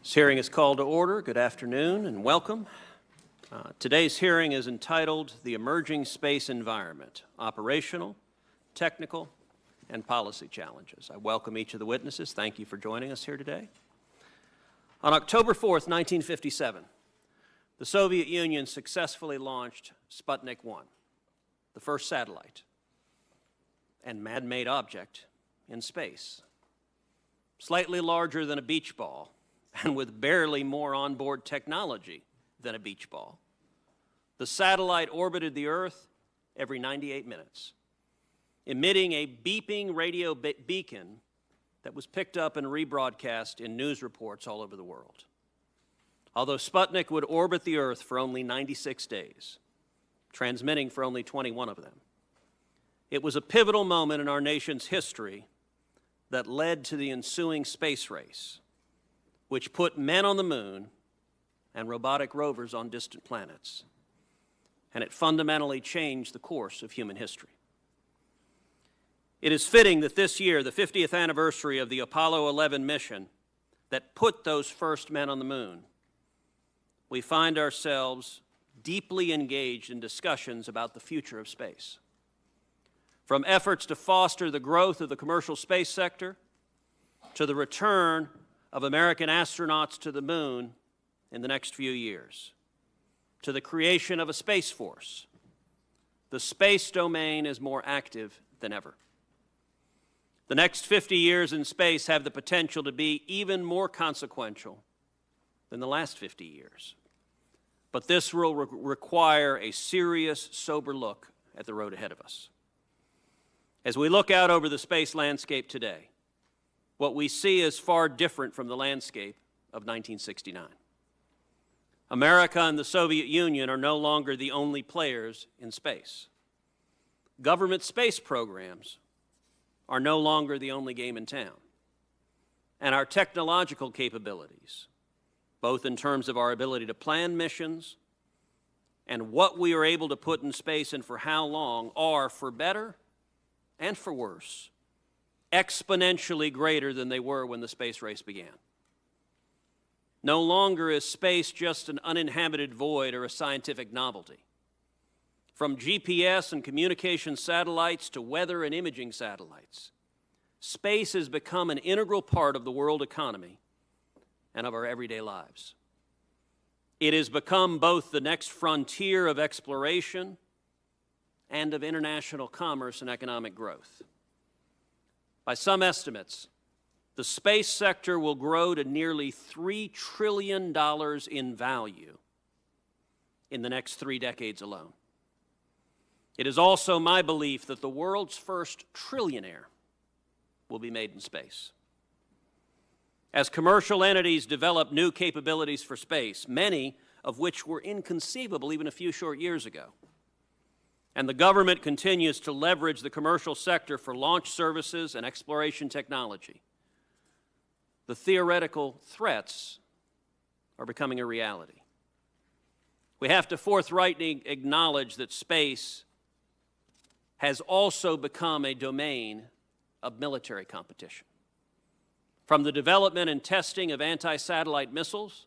This hearing is called to order. Good afternoon and welcome. Today's hearing is entitled The Emerging Space Environment, Operational, Technical, and Policy Challenges. I welcome each of the witnesses. Thank you for joining us here today. On October 4th, 1957, the Soviet Union successfully launched Sputnik 1, the first satellite and man-made object in space. Slightly larger than a beach ball, and with barely more onboard technology than a beach ball, the satellite orbited the Earth every 98 minutes, emitting a beeping radio beacon that was picked up and rebroadcast in news reports all over the world. Although Sputnik would orbit the Earth for only 96 days, transmitting for only 21 of them, it was a pivotal moment in our nation's history that led to the ensuing space race, which put men on the moon and robotic rovers on distant planets. And it fundamentally changed the course of human history. It is fitting that this year, the 50th anniversary of the Apollo 11 mission that put those first men on the moon, we find ourselves deeply engaged in discussions about the future of space. From efforts to foster the growth of the commercial space sector to the return of American astronauts to the moon in the next few years, to the creation of a space force, the space domain is more active than ever. The next 50 years in space have the potential to be even more consequential than the last 50 years. But this will require a serious, sober look at the road ahead of us. As we look out over the space landscape today, what we see is far different from the landscape of 1969. America and the Soviet Union are no longer the only players in space. Government space programs are no longer the only game in town. And our technological capabilities, both in terms of our ability to plan missions and what we are able to put in space and for how long, are, for better and for worse, exponentially greater than they were when the space race began. No longer is space just an uninhabited void or a scientific novelty. From GPS and communication satellites to weather and imaging satellites, space has become an integral part of the world economy and of our everyday lives. It has become both the next frontier of exploration and of international commerce and economic growth. By some estimates, the space sector will grow to nearly $3 trillion in value in the next 3 decades alone. It is also my belief that the world's first trillionaire will be made in space. As commercial entities develop new capabilities for space, many of which were inconceivable even a few short years ago, and the government continues to leverage the commercial sector for launch services and exploration technology, the theoretical threats are becoming a reality. We have to forthrightly acknowledge that space has also become a domain of military competition. From the development and testing of anti-satellite missiles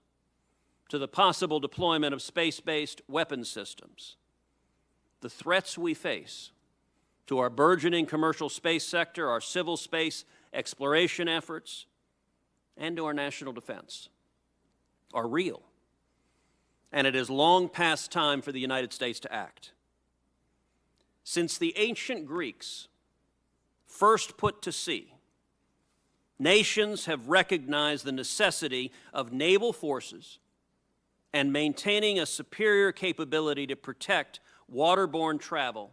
to the possible deployment of space-based weapon systems, the threats we face to our burgeoning commercial space sector, our civil space exploration efforts, and to our national defense are real. And it is long past time for the United States to act. Since the ancient Greeks first put to sea, nations have recognized the necessity of naval forces and maintaining a superior capability to protect waterborne travel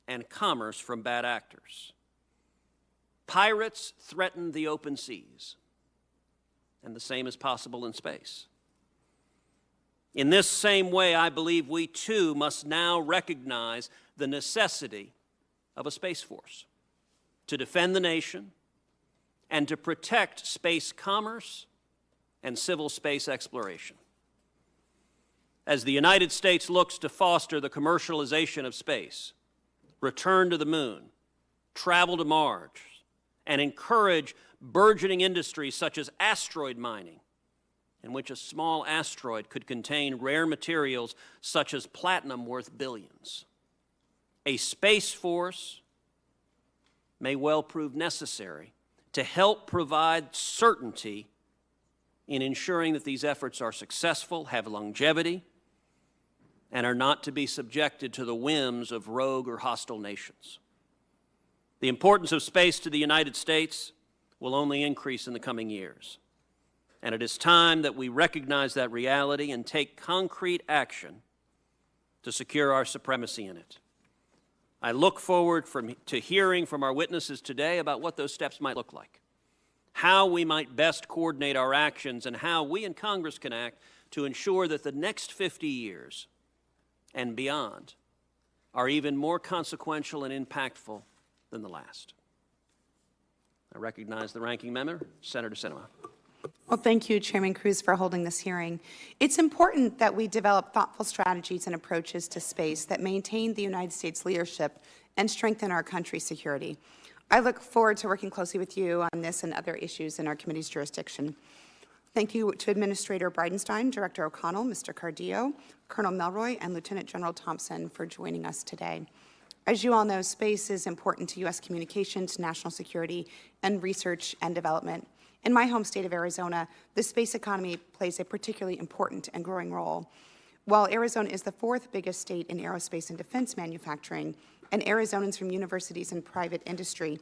and commerce from bad actors. Pirates threaten the open seas, and the same is possible in space. In this same way, I believe we too must now recognize the necessity of a space force to defend the nation and to protect space commerce and civil space exploration. As the United States looks to foster the commercialization of space, return to the moon, travel to Mars, and encourage burgeoning industries such as asteroid mining, in which a small asteroid could contain rare materials such as platinum worth billions. A space force may well prove necessary to help provide certainty in ensuring that these efforts are successful, have longevity, and are not to be subjected to the whims of rogue or hostile nations. The importance of space to the United States will only increase in the coming years, and it is time that we recognize that reality and take concrete action to secure our supremacy in it. I look forward to hearing from our witnesses today about what those steps might look like, how we might best coordinate our actions, and how we in Congress can act to ensure that the next 50 years and beyond are even more consequential and impactful than the last. I recognize the ranking member, Senator Sinema. Well, thank you, Chairman Cruz, for holding this hearing. It's important that we develop thoughtful strategies and approaches to space that maintain the United States leadership and strengthen our country's security. I look forward to working closely with you on this and other issues in our committee's jurisdiction. Thank you to Administrator Bridenstine, Director O'Connell, Mr. Cardillo, Colonel Melroy, and Lieutenant General Thompson for joining us today. As you all know, space is important to U.S. communications, national security, and research and development. In my home state of Arizona, the space economy plays a particularly important and growing role. While Arizona is the fourth biggest state in aerospace and defense manufacturing, and Arizonans from universities and private industry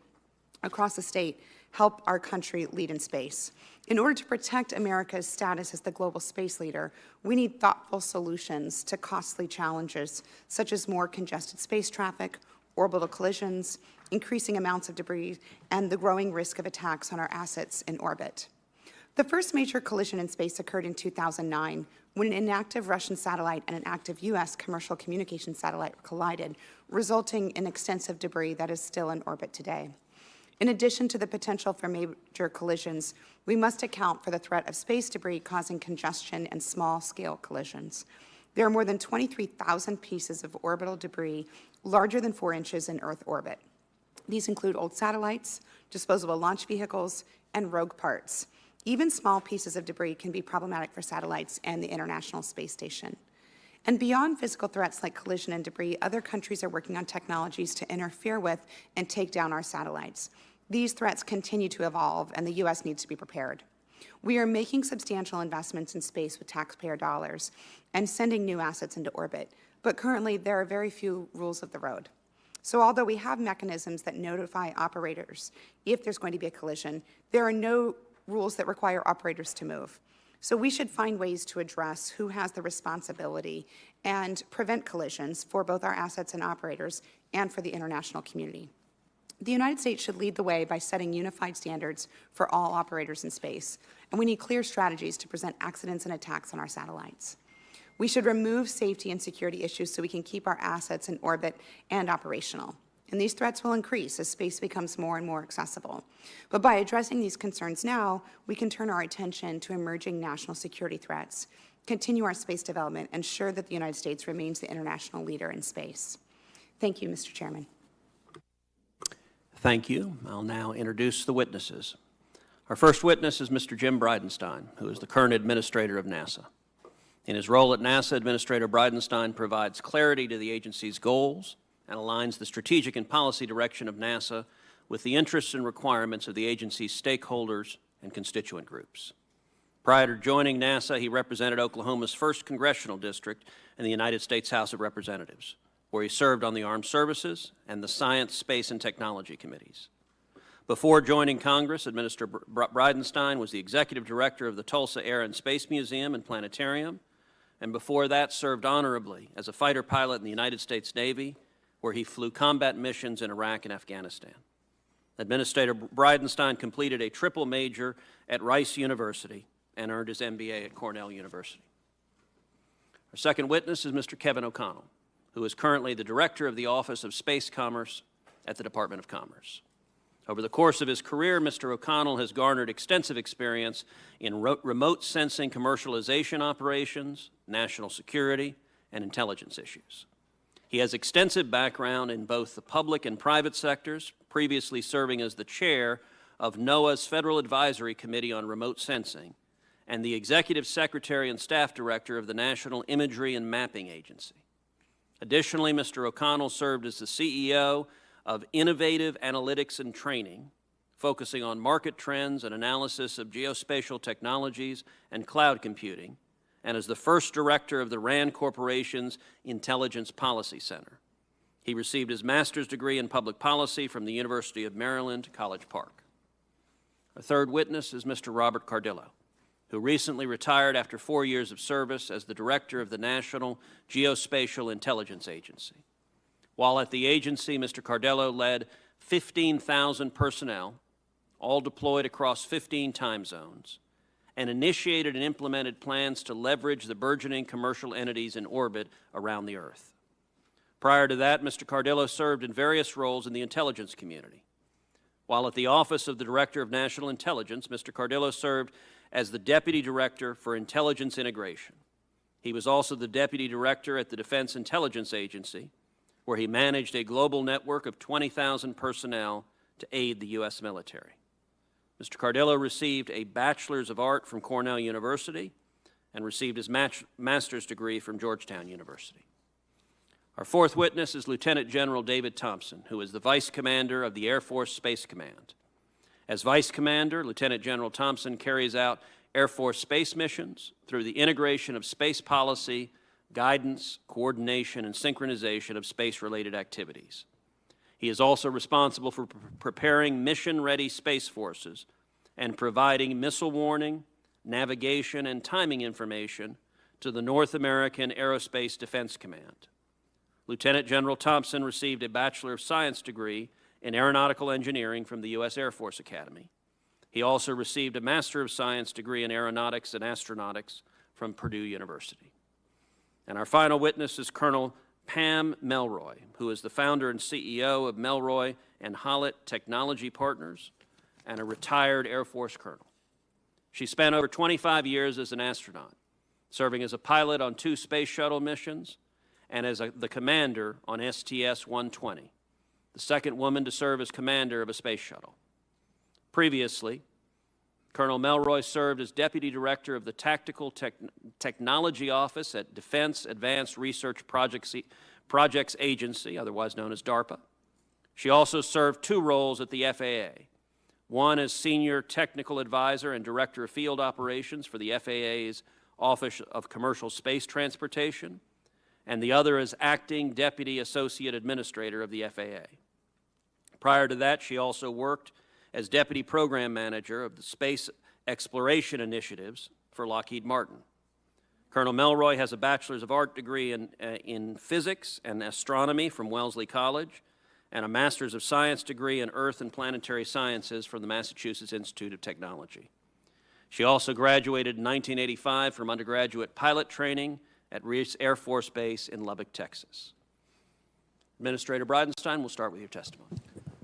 across the state help our country lead in space. In order to protect America's status as the global space leader, we need thoughtful solutions to costly challenges, such as more congested space traffic, orbital collisions, increasing amounts of debris, and the growing risk of attacks on our assets in orbit. The first major collision in space occurred in 2009, when an inactive Russian satellite and an active U.S. commercial communication satellite collided, resulting in extensive debris that is still in orbit today. In addition to the potential for major collisions, we must account for the threat of space debris causing congestion and small-scale collisions. There are more than 23,000 pieces of orbital debris larger than 4 inches in Earth orbit. These include old satellites, disposable launch vehicles, and rogue parts. Even small pieces of debris can be problematic for satellites and the International Space Station. And beyond physical threats like collision and debris, other countries are working on technologies to interfere with and take down our satellites. These threats continue to evolve, and the U.S. needs to be prepared. We are making substantial investments in space with taxpayer dollars and sending new assets into orbit, but currently there are very few rules of the road. So although we have mechanisms that notify operators if there's going to be a collision, there are no rules that require operators to move. So we should find ways to address who has the responsibility and prevent collisions for both our assets and operators and for the international community. The United States should lead the way by setting unified standards for all operators in space, and we need clear strategies to prevent accidents and attacks on our satellites. We should remove safety and security issues so we can keep our assets in orbit and operational. And these threats will increase as space becomes more and more accessible. But by addressing these concerns now, we can turn our attention to emerging national security threats, continue our space development, and ensure that the United States remains the international leader in space. Thank you, Mr. Chairman. Thank you. I'll now introduce the witnesses. Our first witness is Mr. Jim Bridenstine, who is the current administrator of NASA. In his role at NASA, Administrator Bridenstine provides clarity to the agency's goals and aligns the strategic and policy direction of NASA with the interests and requirements of the agency's stakeholders and constituent groups. Prior to joining NASA, he represented Oklahoma's 1st Congressional District in the United States House of Representatives, where he served on the Armed Services and the Science, Space, and Technology Committees. Before joining Congress, Administrator Bridenstine was the Executive Director of the Tulsa Air and Space Museum and Planetarium, and before that served honorably as a fighter pilot in the United States Navy, where he flew combat missions in Iraq and Afghanistan. Administrator Bridenstine completed a triple major at Rice University and earned his MBA at Cornell University. Our second witness is Mr. Kevin O'Connell, who is currently the Director of the Office of Space Commerce at the Department of Commerce. Over the course of his career, Mr. O'Connell has garnered extensive experience in remote sensing commercialization operations, national security, and intelligence issues. He has extensive background in both the public and private sectors, previously serving as the chair of NOAA's Federal Advisory Committee on Remote Sensing and the Executive Secretary and Staff Director of the National Imagery and Mapping Agency. Additionally, Mr. O'Connell served as the CEO of Innovative Analytics and Training, focusing on market trends and analysis of geospatial technologies and cloud computing, and as the first director of the RAND Corporation's Intelligence Policy Center. He received his master's degree in public policy from the University of Maryland, College Park. Our third witness is Mr. Robert Cardillo, who recently retired after 4 years of service as the director of the National Geospatial Intelligence Agency. While at the agency, Mr. Cardillo led 15,000 personnel, all deployed across 15 time zones, and initiated and implemented plans to leverage the burgeoning commercial entities in orbit around the Earth. Prior to that, Mr. Cardillo served in various roles in the intelligence community. While at the Office of the Director of National Intelligence, Mr. Cardillo served as the Deputy Director for Intelligence Integration. He was also the Deputy Director at the Defense Intelligence Agency, where he managed a global network of 20,000 personnel to aid the U.S. military. Mr. Cardillo received a Bachelor's of Art from Cornell University and received his master's degree from Georgetown University. Our fourth witness is Lieutenant General David Thompson, who is the Vice Commander of the Air Force Space Command. As Vice Commander, Lieutenant General Thompson carries out Air Force space missions through the integration of space policy, guidance, coordination, and synchronization of space-related activities. He is also responsible for preparing mission-ready space forces and providing missile warning, navigation, and timing information to the North American Aerospace Defense Command. Lieutenant General Thompson received a Bachelor of Science degree in Aeronautical Engineering from the U.S. Air Force Academy. He also received a Master of Science degree in Aeronautics and Astronautics from Purdue University. And our final witness is Colonel Pam Melroy, who is the founder and CEO of Melroy and Hollett Technology Partners and a retired Air Force colonel. She spent over 25 years as an astronaut, serving as a pilot on 2 space shuttle missions and as the commander on STS-120, the second woman to serve as commander of a space shuttle. Previously, Colonel Melroy served as Deputy Director of the Tactical Technology Office at Defense Advanced Research Projects Agency, otherwise known as DARPA. She also served 2 roles at the FAA, one as Senior Technical Advisor and Director of Field Operations for the FAA's Office of Commercial Space Transportation, and the other as Acting Deputy Associate Administrator of the FAA. Prior to that, she also worked as Deputy Program Manager of the Space Exploration Initiatives for Lockheed Martin. Colonel Melroy has a Bachelor's of Art degree in Physics and Astronomy from Wellesley College and a Master's of Science degree in Earth and Planetary Sciences from the Massachusetts Institute of Technology. She also graduated in 1985 from undergraduate pilot training at Reese Air Force Base in Lubbock, Texas. Administrator Bridenstine, we'll start with your testimony.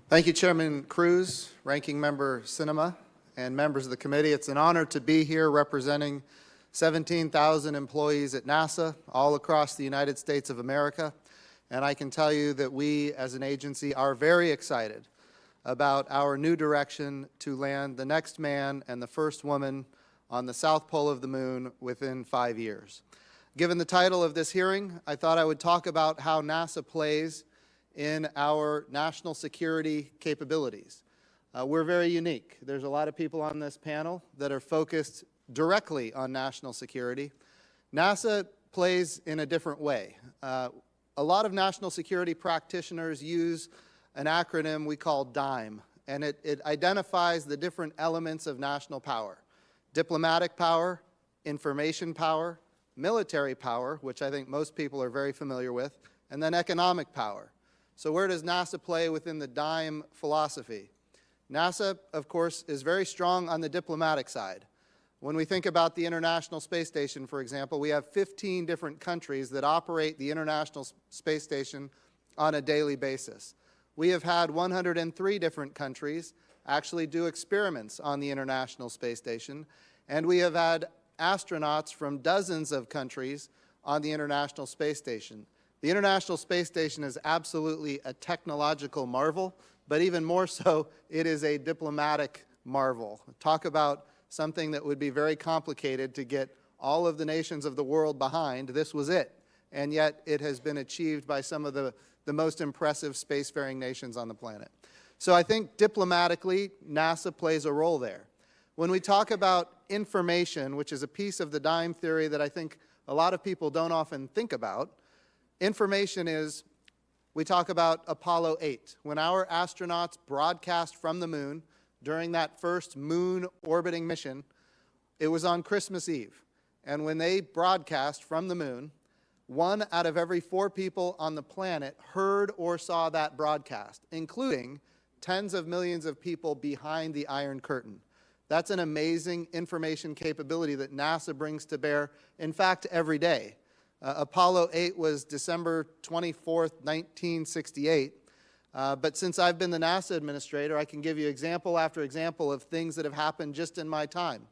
Thank you, Chairman Cruz, Ranking Member Sinema, and members of the committee. It's an honor to be here representing 17,000 employees at NASA all across the United States of America. And I can tell you that we as an agency are very excited about our new direction to land the next man and the first woman on the south pole of the moon within 5 years. Given the title of this hearing, I thought I would talk about how NASA plays in our national security capabilities. We're very unique. There's a lot of people on this panel that are focused directly on national security. NASA plays in a different way. A lot of national security practitioners use an acronym we call DIME, and it identifies the different elements of national power: diplomatic power, information power, military power, which I think most people are very familiar with, and then economic power. So where does NASA play within the DIME philosophy? NASA, of course, is very strong on the diplomatic side. When we think about the International Space Station, for example, we have 15 different countries that operate the International Space Station on a daily basis. We have had 103 different countries actually do experiments on the International Space Station, and we have had astronauts from dozens of countries on the International Space Station. The International Space Station is absolutely a technological marvel, but even more so, it is a diplomatic marvel. Talk about something that would be very complicated to get all of the nations of the world behind. This was it. And yet it has been achieved by some of the most impressive spacefaring nations on the planet. So I think diplomatically, NASA plays a role there. When we talk about information, which is a piece of the dime theory that I think a lot of people don't often think about, information is, we talk about Apollo 8. When our astronauts broadcast from the moon during that first moon orbiting mission, it was on Christmas Eve. And when they broadcast from the moon, 1 out of every 4 people on the planet heard or saw that broadcast, including tens of millions of people behind the Iron Curtain. That's an amazing information capability that NASA brings to bear, in fact, every day. Apollo 8 was December 24th, 1968. But since I've been the NASA administrator, I can give you example after example of things that have happened just in my time.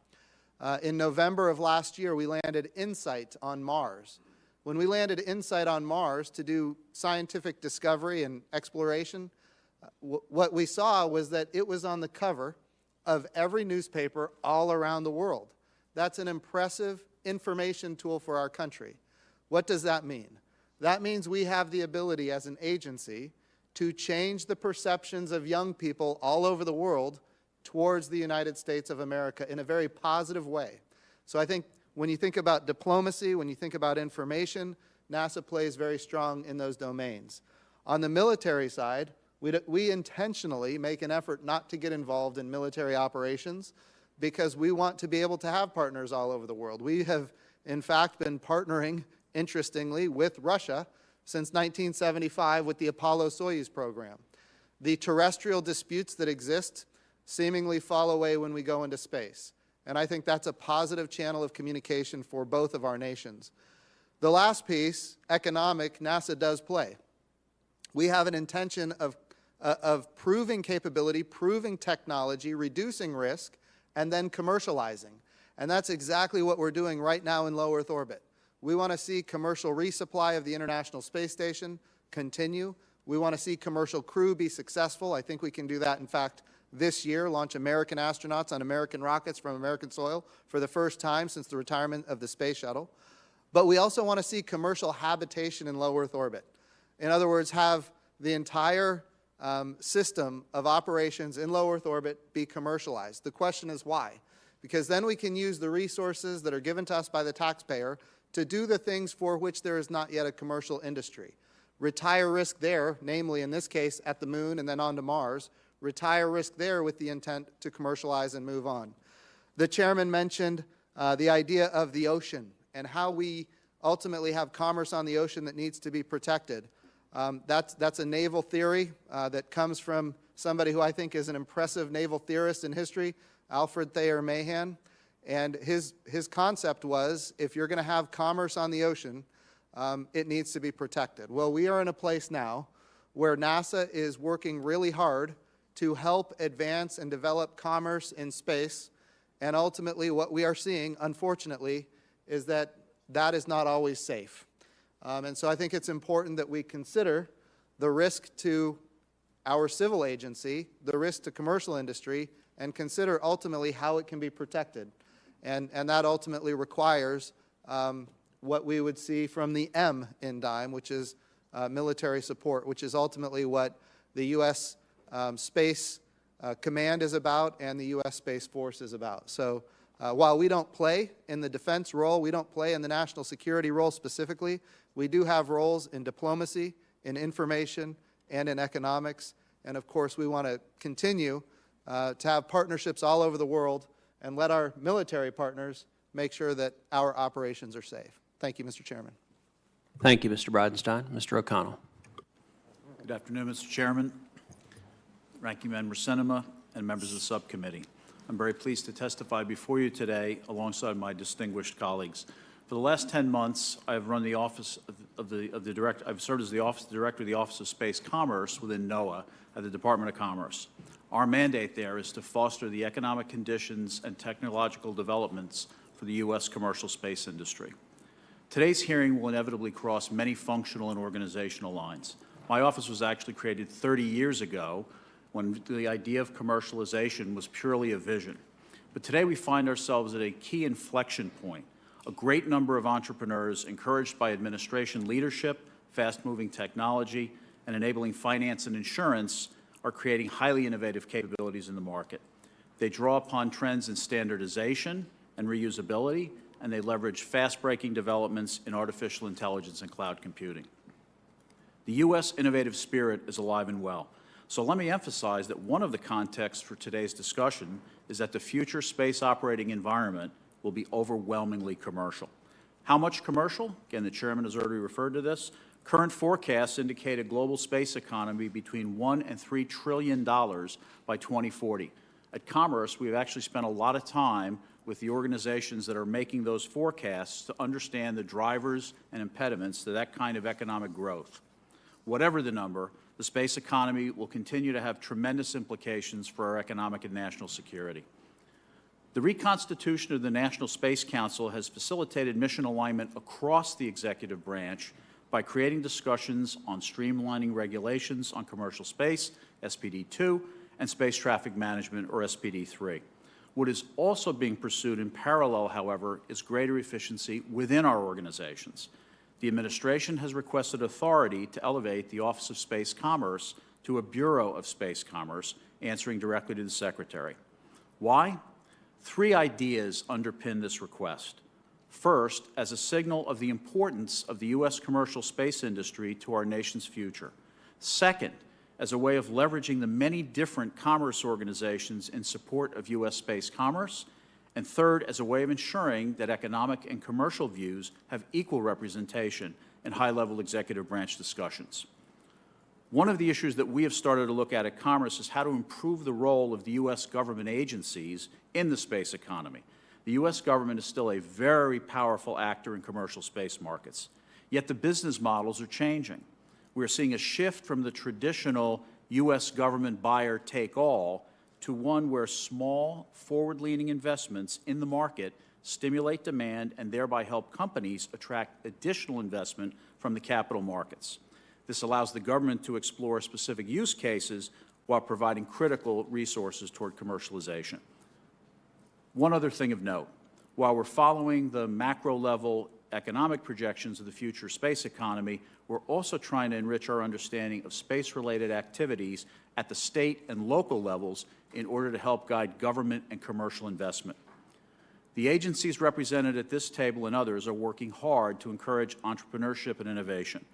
In November of last year, we landed InSight on Mars. When we landed InSight on Mars to do scientific discovery and exploration, what we saw was that it was on the cover of every newspaper all around the world. That's an impressive information tool for our country. What does that mean? That means we have the ability as an agency to change the perceptions of young people all over the world towards the United States of America in a very positive way. So I think when you think about diplomacy, when you think about information, NASA plays very strong in those domains. On the military side, we intentionally make an effort not to get involved in military operations because we want to be able to have partners all over the world. We have, in fact, been partnering, interestingly, with Russia since 1975 with the Apollo-Soyuz program. The terrestrial disputes that exist seemingly fall away when we go into space. And I think that's a positive channel of communication for both of our nations. The last piece, economic, NASA does play. We have an intention of proving capability, proving technology, reducing risk, and then commercializing. And that's exactly what we're doing right now in low Earth orbit. We want to see commercial resupply of the International Space Station continue. We want to see commercial crew be successful. I think we can do that, in fact, this year, launch American astronauts on American rockets from American soil for the first time since the retirement of the space shuttle. But we also want to see commercial habitation in low Earth orbit. In other words, have the entire system of operations in low Earth orbit be commercialized. The question is why? Because then we can use the resources that are given to us by the taxpayer to do the things for which there is not yet a commercial industry. Retire risk there, namely in this case at the moon and then on to Mars, retire risk there with the intent to commercialize and move on. The chairman mentioned the idea of the ocean and how we ultimately have commerce on the ocean that needs to be protected. That's a naval theory that comes from somebody who I think is an impressive naval theorist in history, Alfred Thayer Mahan. And his concept was, if you're going to have commerce on the ocean, it needs to be protected. Well, we are in a place now where NASA is working really hard to help advance and develop commerce in space. And ultimately, what we are seeing, unfortunately, is that that is not always safe. And so I think it's important that we consider the risk to our civil agency, the risk to commercial industry, and consider ultimately how it can be protected. And that ultimately requires what we would see from the M in DIME, which is military support, which is ultimately what the U.S. Space Command is about and the U.S. Space Force is about. So while we don't play in the defense role, we don't play in the national security role specifically, we do have roles in diplomacy, in information, and in economics. And of course, we want to continue to have partnerships all over the world and let our military partners make sure that our operations are safe. Thank you, Mr. Chairman. Thank you, Mr. Bridenstine. Mr. O'Connell. Good afternoon, Mr. Chairman, Ranking Member Sinema, and members of the subcommittee. I'm very pleased to testify before you today alongside my distinguished colleagues. For the last 10 months, I've run the office of the director. I've served as the director of the Office of Space Commerce within NOAA at the Department of Commerce. Our mandate there is to foster the economic conditions and technological developments for the U.S. commercial space industry. Today's hearing will inevitably cross many functional and organizational lines. My office was actually created 30 years ago when the idea of commercialization was purely a vision. But today we find ourselves at a key inflection point. A great number of entrepreneurs, encouraged by administration leadership, fast-moving technology, and enabling finance and insurance, are creating highly innovative capabilities in the market. They draw upon trends in standardization and reusability, and they leverage fast-breaking developments in artificial intelligence and cloud computing. The U.S. innovative spirit is alive and well. So let me emphasize that one of the contexts for today's discussion is that the future space operating environment will be overwhelmingly commercial. How much commercial? Again, the Chairman has already referred to this. Current forecasts indicate a global space economy between $1 and $3 trillion by 2040. At Commerce, we've actually spent a lot of time with the organizations that are making those forecasts to understand the drivers and impediments to that kind of economic growth. Whatever the number, the space economy will continue to have tremendous implications for our economic and national security. The reconstitution of the National Space Council has facilitated mission alignment across the executive branch by creating discussions on streamlining regulations on commercial space, SPD2, and space traffic management, or SPD3. What is also being pursued in parallel, however, is greater efficiency within our organizations. The administration has requested authority to elevate the Office of Space Commerce to a Bureau of Space Commerce, answering directly to the Secretary. Why? 3 ideas underpin this request. First, as a signal of the importance of the U.S. commercial space industry to our nation's future. Second, as a way of leveraging the many different commerce organizations in support of U.S. space commerce. And third, as a way of ensuring that economic and commercial views have equal representation in high-level executive branch discussions. One of the issues that we have started to look at Commerce is how to improve the role of the U.S. government agencies in the space economy. The U.S. government is still a very powerful actor in commercial space markets, yet the business models are changing. We're seeing a shift from the traditional U.S. government buyer-take-all to one where small, forward-leaning investments in the market stimulate demand and thereby help companies attract additional investment from the capital markets. This allows the government to explore specific use cases while providing critical resources toward commercialization. One other thing of note, while we're following the macro-level economic projections of the future space economy, we're also trying to enrich our understanding of space-related activities at the state and local levels in order to help guide government and commercial investment. The agencies represented at this table and others are working hard to encourage entrepreneurship and innovation.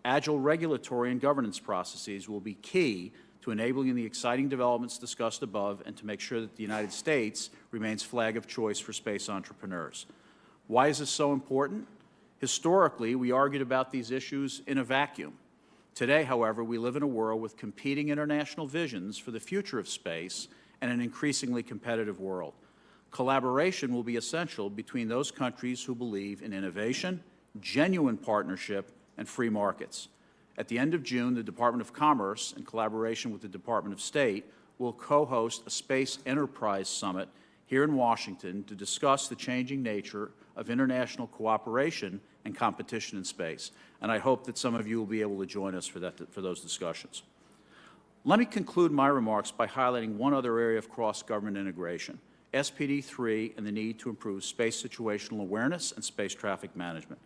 Agile regulatory and governance processes will be key to enabling the exciting developments discussed above and to make sure that the United States remains flag of choice for space entrepreneurs. Why is this so important? Historically, we argued about these issues in a vacuum. Today, however, we live in a world with competing international visions for the future of space and an increasingly competitive world. Collaboration will be essential between those countries who believe in innovation, genuine partnership, and free markets. At the end of June, the Department of Commerce, in collaboration with the Department of State, will co-host a Space Enterprise Summit here in Washington to discuss the changing nature of international cooperation and competition in space. And I hope that some of you will be able to join us for those discussions. Let me conclude my remarks by highlighting one other area of cross-government integration, SPD3 and the need to improve space situational awareness and space traffic management.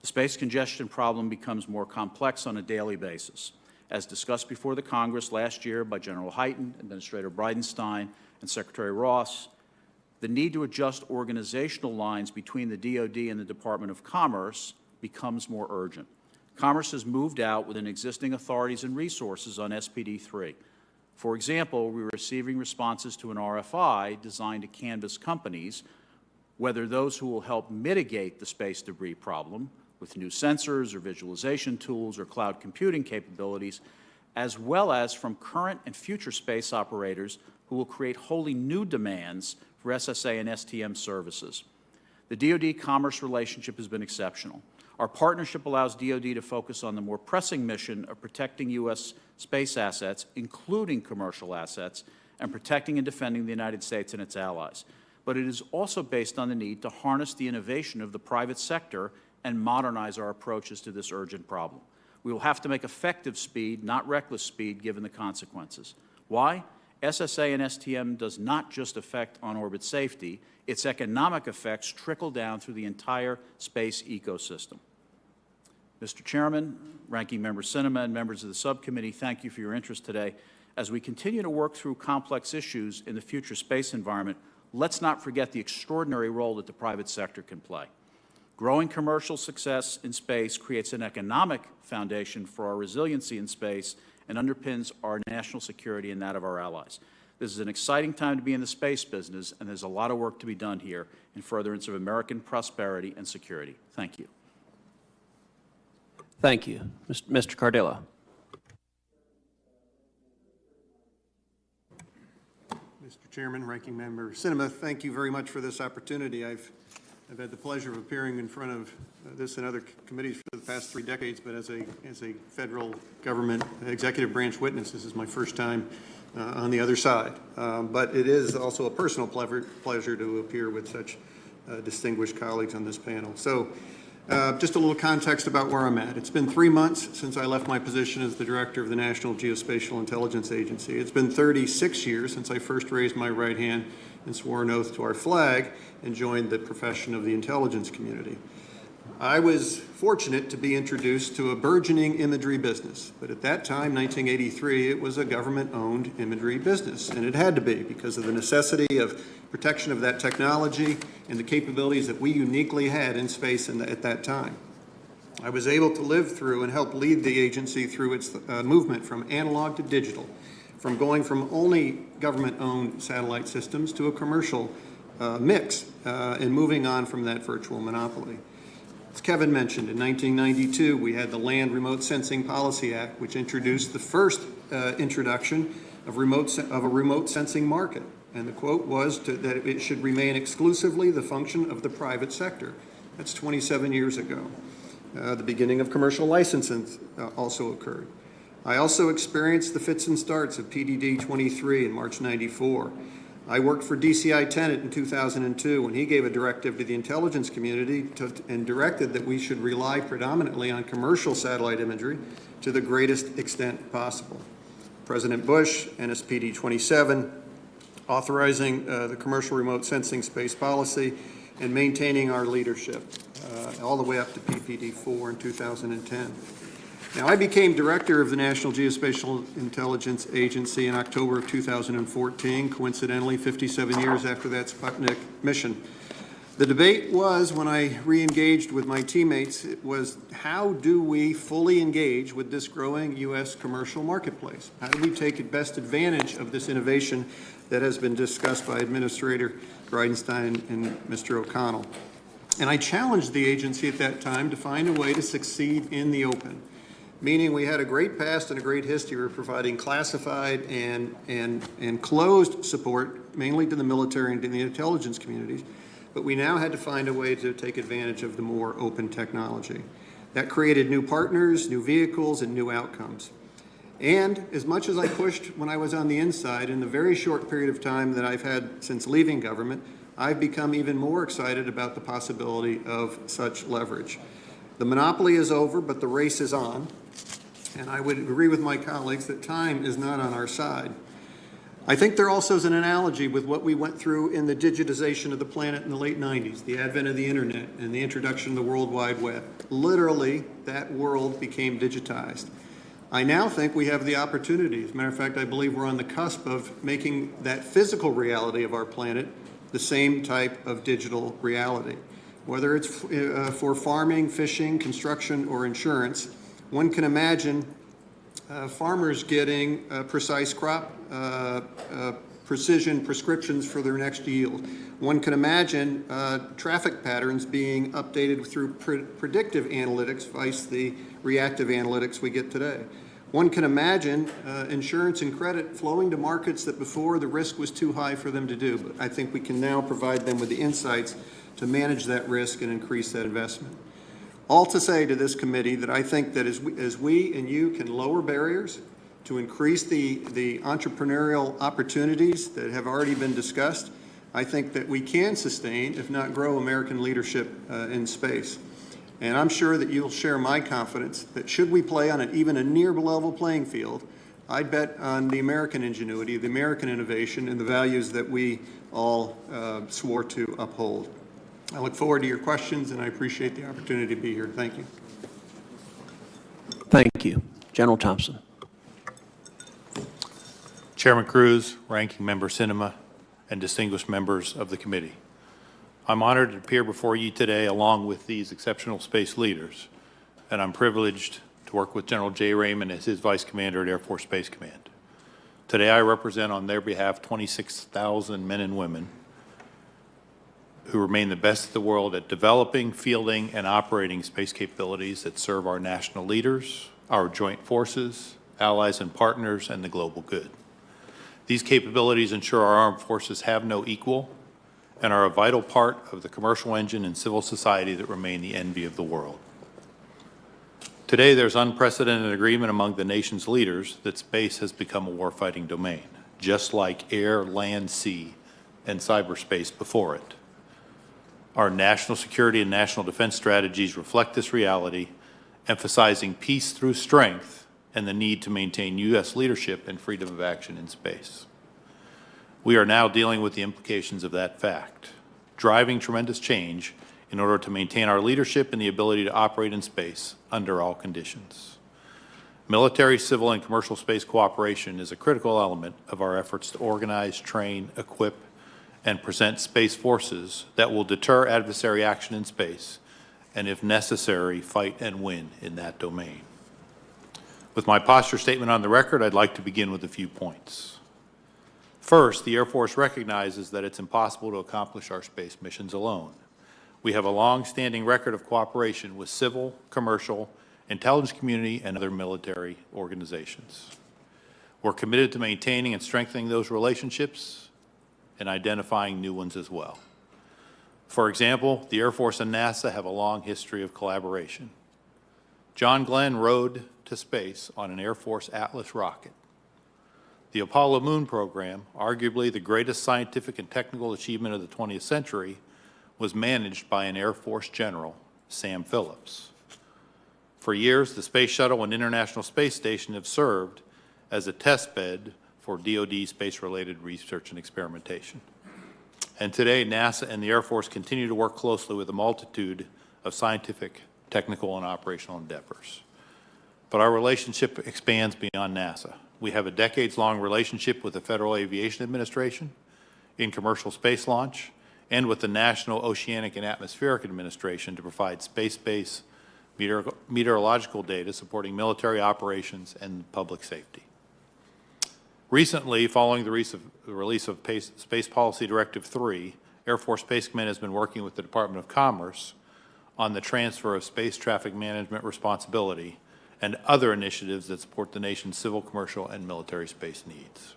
The space congestion problem becomes more complex on a daily basis. As discussed before the Congress last year by General Hyten, Administrator Bridenstine, and Secretary Ross, the need to adjust organizational lines between the DoD and the Department of Commerce becomes more urgent. Commerce has moved out within existing authorities and resources on SPD3. For example, we're receiving responses to an RFI designed to canvass companies, whether those who will help mitigate the space debris problem with new sensors or visualization tools or cloud computing capabilities, as well as from current and future space operators who will create wholly new demands for SSA and STM services. The DoD-Commerce relationship has been exceptional. Our partnership allows DoD to focus on the more pressing mission of protecting U.S. space assets, including commercial assets, and protecting and defending the United States and its allies. But it is also based on the need to harness the innovation of the private sector and modernize our approaches to this urgent problem. We will have to make effective speed, not reckless speed, given the consequences. Why? SSA and STM does not just affect on-orbit safety, its economic effects trickle down through the entire space ecosystem. Mr. Chairman, Ranking Member Sinema, and members of the subcommittee, thank you for your interest today. As we continue to work through complex issues in the future space environment, let's not forget the extraordinary role that the private sector can play. Growing commercial success in space creates an economic foundation for our resiliency in space and underpins our national security and that of our allies. This is an exciting time to be in the space business, and there's a lot of work to be done here in furtherance of American prosperity and security. Thank you. Thank you. Mr. Cardillo. Mr. Chairman, Ranking Member Sinema, thank you very much for this opportunity. I've had the pleasure of appearing in front of this and other committees for the past 3 decades, but as a federal government executive branch witness, this is my first time on the other side. But it is also a personal pleasure to appear with such distinguished colleagues on this panel. So just a little context about where I'm at. It's been 3 months since I left my position as the director of the National Geospatial Intelligence Agency. It's been 36 years since I first raised my right hand and swore an oath to our flag and joined the profession of the intelligence community. I was fortunate to be introduced to a burgeoning imagery business, but at that time, 1983, it was a government-owned imagery business, and it had to be because of the necessity of protection of that technology and the capabilities that we uniquely had in space at that time. I was able to live through and help lead the agency through its movement from analog to digital, from going from only government-owned satellite systems to a commercial mix, and moving on from that virtual monopoly. As Kevin mentioned, in 1992, we had the Land Remote Sensing Policy Act, which introduced the first introduction of a remote sensing market. And the quote was that it should remain exclusively the function of the private sector. That's 27 years ago. The beginning of commercial licensing also occurred. I also experienced the fits and starts of PDD 23 in March 94. I worked for DCI Tenet in 2002 when he gave a directive to the intelligence community and directed that we should rely predominantly on commercial satellite imagery to the greatest extent possible. President Bush, NSPD 27, authorizing the commercial remote sensing space policy and maintaining our leadership all the way up to PPD 4 in 2010. Now, I became director of the National Geospatial Intelligence Agency in October of 2014, coincidentally 57 years after that Sputnik mission. The debate was, when I re-engaged with my teammates, it was how do we fully engage with this growing U.S. commercial marketplace? How do we take best advantage of this innovation that has been discussed by Administrator Bridenstine and Mr. O'Connell? And I challenged the agency at that time to find a way to succeed in the open, meaning we had a great past and a great history of providing classified and closed support, mainly to the military and to the intelligence communities, but we now had to find a way to take advantage of the more open technology. That created new partners, new vehicles, and new outcomes. And as much as I pushed when I was on the inside, in the very short period of time that I've had since leaving government, I've become even more excited about the possibility of such leverage. The monopoly is over, but the race is on. And I would agree with my colleagues that time is not on our side. I think there also is an analogy with what we went through in the digitization of the planet in the late 90s, the advent of the internet and the introduction of the World Wide Web. Literally, that world became digitized. I now think we have the opportunity. As a matter of fact, I believe we're on the cusp of making that physical reality of our planet the same type of digital reality. Whether it's for farming, fishing, construction, or insurance, one can imagine farmers getting precise crop precision prescriptions for their next yield. One can imagine traffic patterns being updated through predictive analytics vice the reactive analytics we get today. One can imagine insurance and credit flowing to markets that before the risk was too high for them to do, but I think we can now provide them with the insights to manage that risk and increase that investment. All to say to this committee that I think that as we and you can lower barriers to increase the entrepreneurial opportunities that have already been discussed, I think that we can sustain, if not grow, American leadership in space. And I'm sure that you'll share my confidence that should we play on even a near level playing field, I'd bet on the American ingenuity, the American innovation, and the values that we all swore to uphold. I look forward to your questions, and I appreciate the opportunity to be here. Thank you. Thank you. General Thompson. Chairman Cruz, Ranking Member Sinema, and distinguished members of the committee. I'm honored to appear before you today along with these exceptional space leaders, and I'm privileged to work with General J. Raymond as his Vice Commander at Air Force Space Command. Today I represent on their behalf 26,000 men and women who remain the best in the world at developing, fielding, and operating space capabilities that serve our national leaders, our joint forces, allies and partners, and the global good. These capabilities ensure our armed forces have no equal and are a vital part of the commercial engine and civil society that remain the envy of the world. Today, there's unprecedented agreement among the nation's leaders that space has become a warfighting domain, just like air, land, sea, and cyberspace before it. Our national security and national defense strategies reflect this reality, emphasizing peace through strength and the need to maintain U.S. leadership and freedom of action in space. We are now dealing with the implications of that fact, driving tremendous change in order to maintain our leadership and the ability to operate in space under all conditions. Military, civil, and commercial space cooperation is a critical element of our efforts to organize, train, equip, and present space forces that will deter adversary action in space and, if necessary, fight and win in that domain. With my posture statement on the record, I'd like to begin with a few points. First, the Air Force recognizes that it's impossible to accomplish our space missions alone. We have a long-standing record of cooperation with civil, commercial, intelligence community, and other military organizations. We're committed to maintaining and strengthening those relationships and identifying new ones as well. For example, the Air Force and NASA have a long history of collaboration. John Glenn rode to space on an Air Force Atlas rocket. The Apollo Moon program, arguably the greatest scientific and technical achievement of the 20th century, was managed by an Air Force general, Sam Phillips. For years, the Space Shuttle and International Space Station have served as a test bed for DoD space-related research and experimentation. And today, NASA and the Air Force continue to work closely with a multitude of scientific, technical, and operational endeavors. But our relationship expands beyond NASA. We have a decades-long relationship with the Federal Aviation Administration in commercial space launch and with the National Oceanic and Atmospheric Administration to provide space-based meteorological data supporting military operations and public safety. Recently, following the release of Space Policy Directive 3, Air Force Space Command has been working with the Department of Commerce on the transfer of space traffic management responsibility and other initiatives that support the nation's civil, commercial, and military space needs.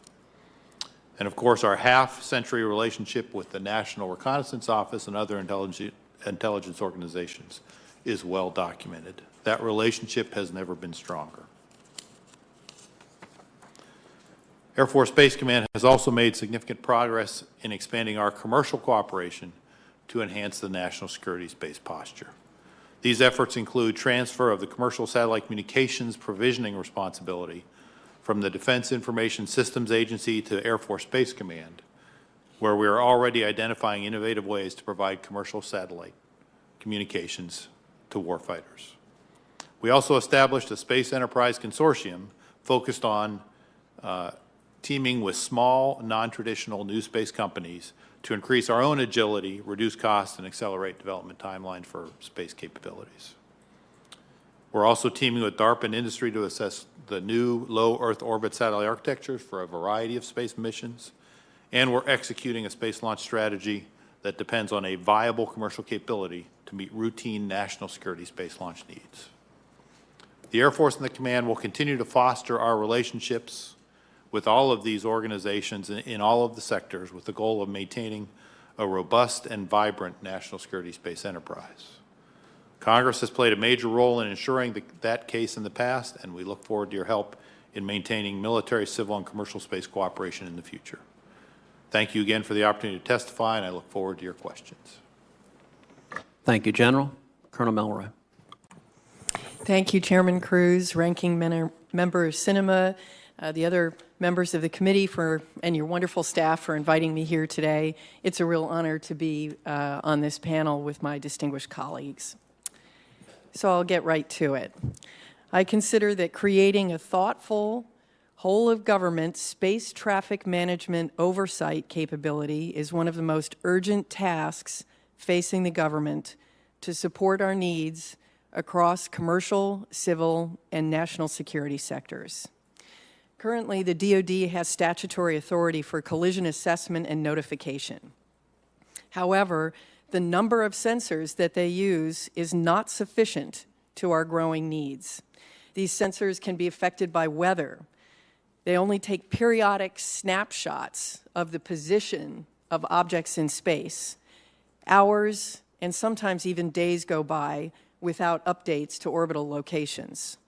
And of course, our half-century relationship with the National Reconnaissance Office and other intelligence organizations is well documented. That relationship has never been stronger. Air Force Space Command has also made significant progress in expanding our commercial cooperation to enhance the national security space posture. These efforts include transfer of the commercial satellite communications provisioning responsibility from the Defense Information Systems Agency to Air Force Space Command, where we are already identifying innovative ways to provide commercial satellite communications to warfighters. We also established a Space Enterprise Consortium focused on teaming with small, non-traditional new space companies to increase our own agility, reduce costs, and accelerate development timeline for space capabilities. We're also teaming with DARPA and industry to assess the new low Earth orbit satellite architectures for a variety of space missions, and we're executing a space launch strategy that depends on a viable commercial capability to meet routine national security space launch needs. The Air Force and the Command will continue to foster our relationships with all of these organizations in all of the sectors with the goal of maintaining a robust and vibrant national security space enterprise. Congress has played a major role in ensuring that case in the past, and we look forward to your help in maintaining military, civil, and commercial space cooperation in the future. Thank you again for the opportunity to testify, and I look forward to your questions. Thank you, General. Colonel Melroy. Thank you, Chairman Cruz, Ranking Member Sinema, the other members of the committee and your wonderful staff for inviting me here today. It's a real honor to be on this panel with my distinguished colleagues. So I'll get right to it. I consider that creating a thoughtful, whole-of-government space traffic management oversight capability is one of the most urgent tasks facing the government to support our needs across commercial, civil, and national security sectors. Currently, the DoD has statutory authority for collision assessment and notification. However, the number of sensors that they use is not sufficient to our growing needs. These sensors can be affected by weather. They only take periodic snapshots of the position of objects in space. Hours and sometimes even days go by without updates to orbital locations.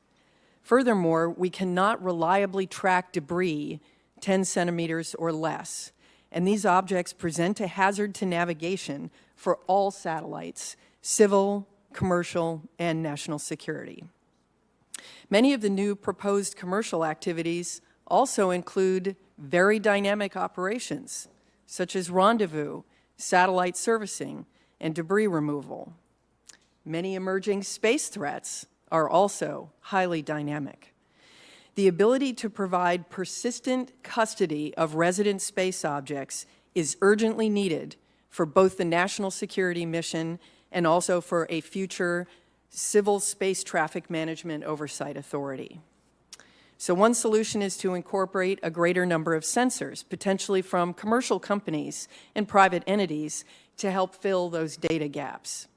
Furthermore, we cannot reliably track debris 10 centimeters or less, and these objects present a hazard to navigation for all satellites, civil, commercial, and national security. Many of the new proposed commercial activities also include very dynamic operations, such as rendezvous, satellite servicing, and debris removal. Many emerging space threats are also highly dynamic. The ability to provide persistent custody of resident space objects is urgently needed for both the national security mission and also for a future civil space traffic management oversight authority. So one solution is to incorporate a greater number of sensors, potentially from commercial companies and private entities, to help fill those data gaps.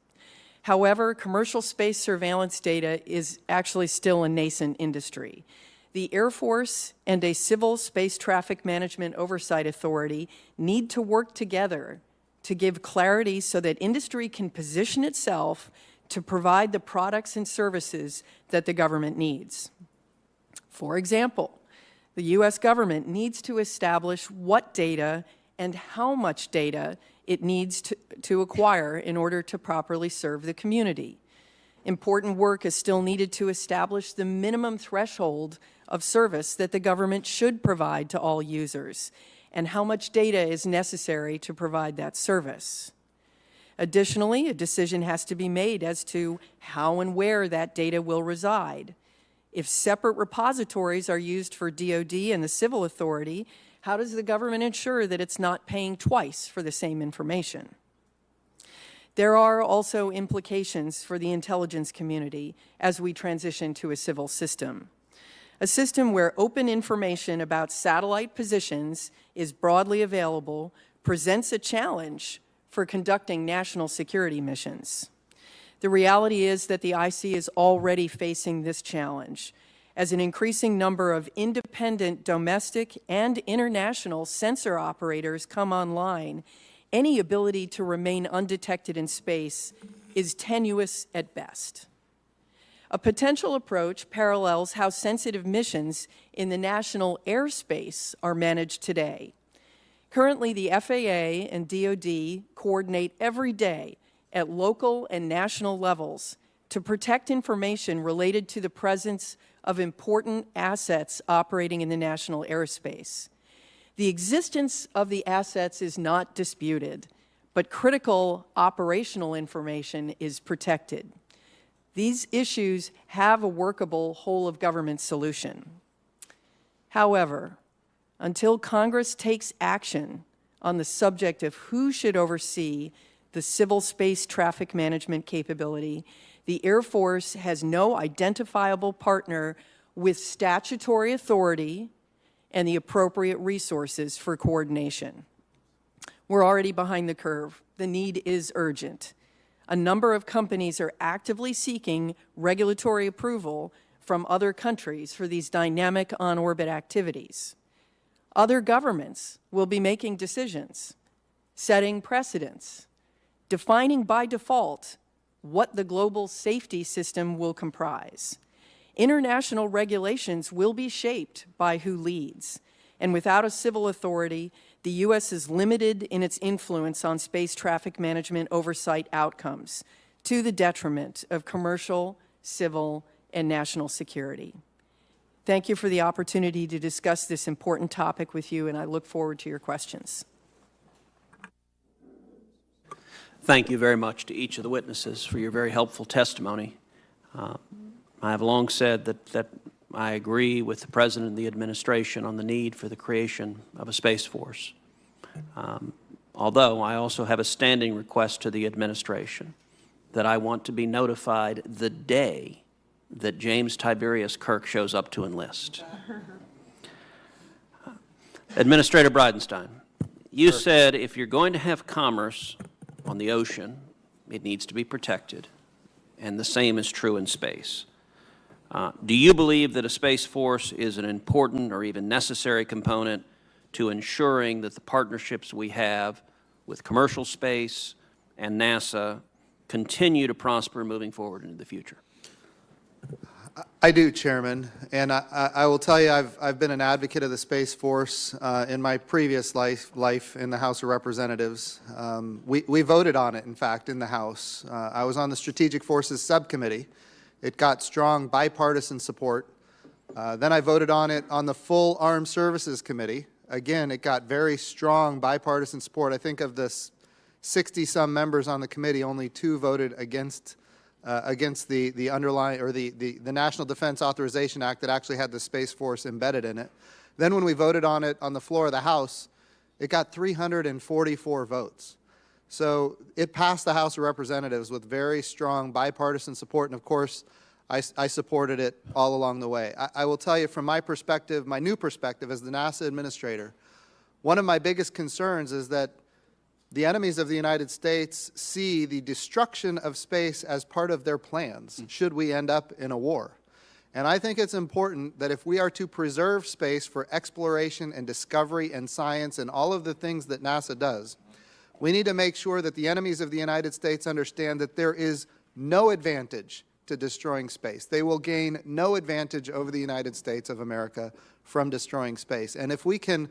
However, commercial space surveillance data is actually still a nascent industry. The Air Force and a civil space traffic management oversight authority need to work together to give clarity so that industry can position itself to provide the products and services that the government needs. For example, the U.S. government needs to establish what data and how much data it needs to acquire in order to properly serve the community. Important work is still needed to establish the minimum threshold of service that the government should provide to all users, and how much data is necessary to provide that service. Additionally, a decision has to be made as to how and where that data will reside. If separate repositories are used for DoD and the civil authority, how does the government ensure that it's not paying twice for the same information? There are also implications for the intelligence community as we transition to a civil system. A system where open information about satellite positions is broadly available presents a challenge for conducting national security missions. The reality is that the IC is already facing this challenge. As an increasing number of independent domestic and international sensor operators come online, any ability to remain undetected in space is tenuous at best. A potential approach parallels how sensitive missions in the national airspace are managed today. Currently, the FAA and DoD coordinate every day at local and national levels to protect information related to the presence of important assets operating in the national airspace. The existence of the assets is not disputed, but critical operational information is protected. These issues have a workable whole-of-government solution. However, until Congress takes action on the subject of who should oversee the civil space traffic management capability, the Air Force has no identifiable partner with statutory authority and the appropriate resources for coordination. We're already behind the curve. The need is urgent. A number of companies are actively seeking regulatory approval from other countries for these dynamic on-orbit activities. Other governments will be making decisions, setting precedents, defining by default what the global safety system will comprise. International regulations will be shaped by who leads, and without a civil authority, the U.S. is limited in its influence on space traffic management oversight outcomes to the detriment of commercial, civil, and national security. Thank you for the opportunity to discuss this important topic with you, and I look forward to your questions. Thank you very much to each of the witnesses for your very helpful testimony. I have long said that I agree with the President and the administration on the need for the creation of a Space Force. Although I also have a standing request to the administration that I want to be notified the day that James Tiberius Kirk shows up to enlist. Administrator Bridenstine, you said if you're going to have commerce on the ocean, it needs to be protected, and the same is true in space. Do you believe that a Space Force is an important or even necessary component to ensuring that the partnerships we have with commercial space and NASA continue to prosper moving forward into the future? I do, Chairman, and I will tell you I've been an advocate of the Space Force in my previous life in the House of Representatives. We voted on it, in fact, in the House. I was on the Strategic Forces Subcommittee. It got strong bipartisan support. Then I voted on it on the full Armed Services Committee. Again, it got very strong bipartisan support. I think of the 60-some members on the committee, only 2 voted against the underlying, or the National Defense Authorization Act that actually had the Space Force embedded in it. Then when we voted on it on the floor of the House, it got 344 votes. So it passed the House of Representatives with very strong bipartisan support, and of course, I supported it all along the way. I will tell you from my perspective, my new perspective as the NASA administrator, one of my biggest concerns is that the enemies of the United States see the destruction of space as part of their plans, should we end up in a war. And I think it's important that if we are to preserve space for exploration and discovery and science and all of the things that NASA does, we need to make sure that the enemies of the United States understand that there is no advantage to destroying space. They will gain no advantage over the United States of America from destroying space. And if we can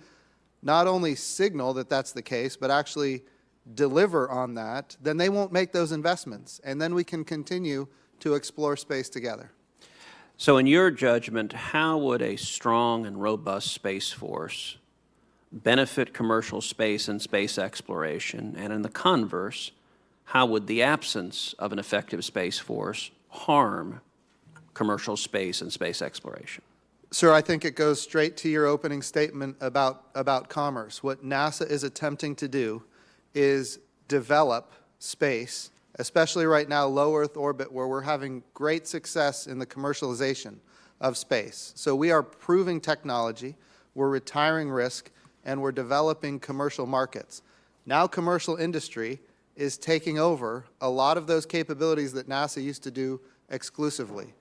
not only signal that that's the case, but actually deliver on that, then they won't make those investments. And then we can continue to explore space together. So in your judgment, how would a strong and robust Space Force benefit commercial space and space exploration? And in the converse, how would the absence of an effective Space Force harm commercial space and space exploration? Sir, I think it goes straight to your opening statement about commerce. What NASA is attempting to do is develop space, especially right now low Earth orbit, where we're having great success in the commercialization of space. So we are proving technology, we're retiring risk, and we're developing commercial markets. Now commercial industry is taking over a lot of those capabilities that NASA used to do exclusively.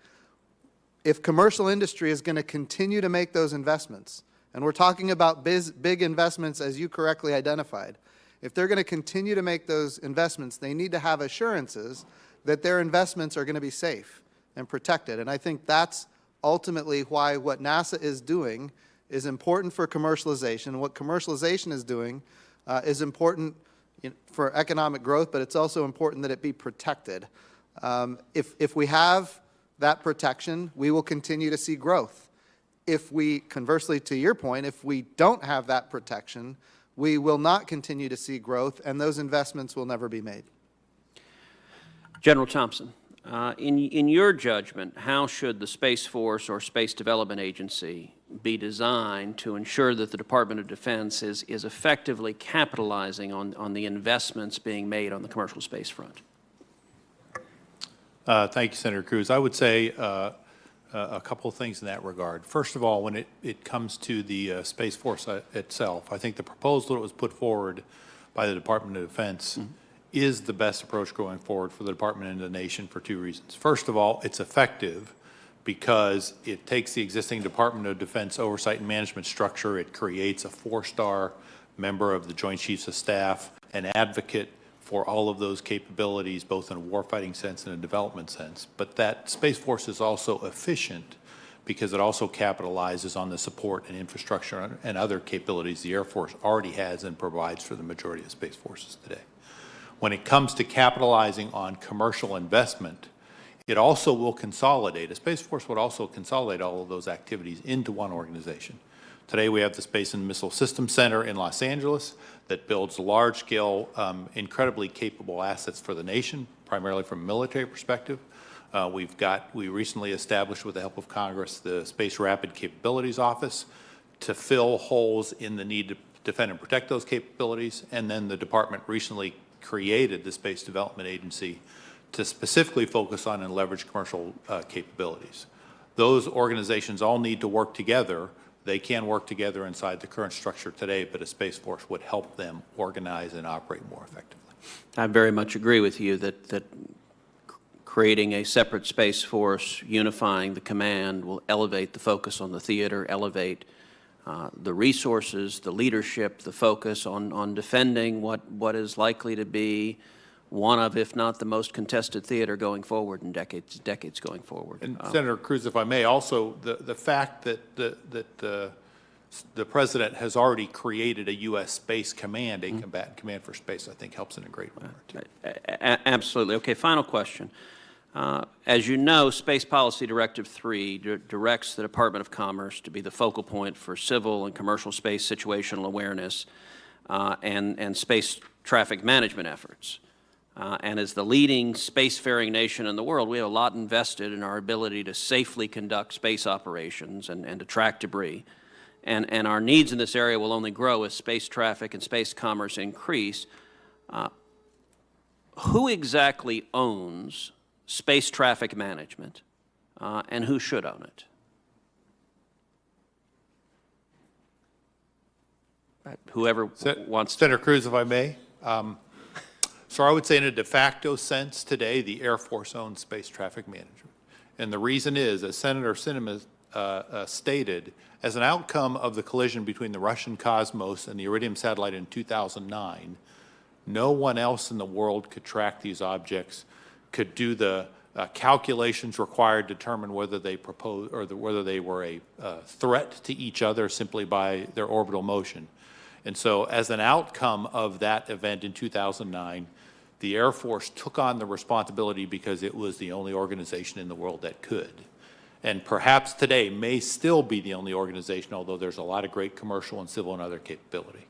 If commercial industry is going to continue to make those investments, and we're talking about big investments as you correctly identified, if they're going to continue to make those investments, they need to have assurances that their investments are going to be safe and protected. And I think that's ultimately why what NASA is doing is important for commercialization. What commercialization is doing is important for economic growth, but it's also important that it be protected. If we have that protection, we will continue to see growth. If we, conversely to your point, if we don't have that protection, we will not continue to see growth, and those investments will never be made. General Thompson, in your judgment, how should the Space Force or Space Development Agency be designed to ensure that the Department of Defense is effectively capitalizing on the investments being made on the commercial space front? Thank you, Senator Cruz. I would say a couple of things in that regard. First of all, when it comes to the Space Force itself, I think the proposal that was put forward by the Department of Defense is the best approach going forward for the Department and the nation for 2 reasons. First of all, it's effective because it takes the existing Department of Defense oversight and management structure. It creates a 4-star member of the Joint Chiefs of Staff, an advocate for all of those capabilities, both in a warfighting sense and a development sense. But that Space Force is also efficient because it also capitalizes on the support and infrastructure and other capabilities the Air Force already has and provides for the majority of Space Forces today. When it comes to capitalizing on commercial investment, It also will consolidate, a Space Force would also consolidate all of those activities into one organization. Today we have the Space and Missile Systems Center in Los Angeles that builds large-scale, incredibly capable assets for the nation, primarily from a military perspective. We recently established, with the help of Congress, the Space Rapid Capabilities Office to fill holes in the need to defend and protect those capabilities, and then the department recently created the Space Development Agency to specifically focus on and leverage commercial capabilities. Those organizations all need to work together. They can work together inside the current structure today, but a Space Force would help them organize and operate more effectively. I very much agree with you that creating a separate Space Force, unifying the command, will elevate the focus on the theater, elevate the resources, the leadership, the focus on defending what is likely to be one of, if not the most contested theater going forward in decades going forward. And Senator Cruz, if I may, also the fact that the President has already created a U.S. Space Command, a combatant command for space, I think helps in a great manner, too. Absolutely. Okay, final question. As you know, Space Policy Directive 3 directs the Department of Commerce to be the focal point for civil and commercial space situational awareness and space traffic management efforts. And as the leading spacefaring nation in the world, we have a lot invested in our ability to safely conduct space operations and to track debris. And our needs in this area will only grow as space traffic and space commerce increase. Who exactly owns space traffic management, and who should own it? Whoever wants to. Senator Cruz, if I may. So I would say in a de facto sense today, the Air Force owns space traffic management. And the reason is, as Senator Sinema stated, as an outcome of the collision between the Russian Cosmos and the Iridium satellite in 2009, no one else in the world could track these objects, could do the calculations required to determine whether they proposed or whether they were a threat to each other simply by their orbital motion. And so as an outcome of that event in 2009, the Air Force took on the responsibility because it was the only organization in the world that could. And perhaps today may still be the only organization, although there's a lot of great commercial and civil and other capability.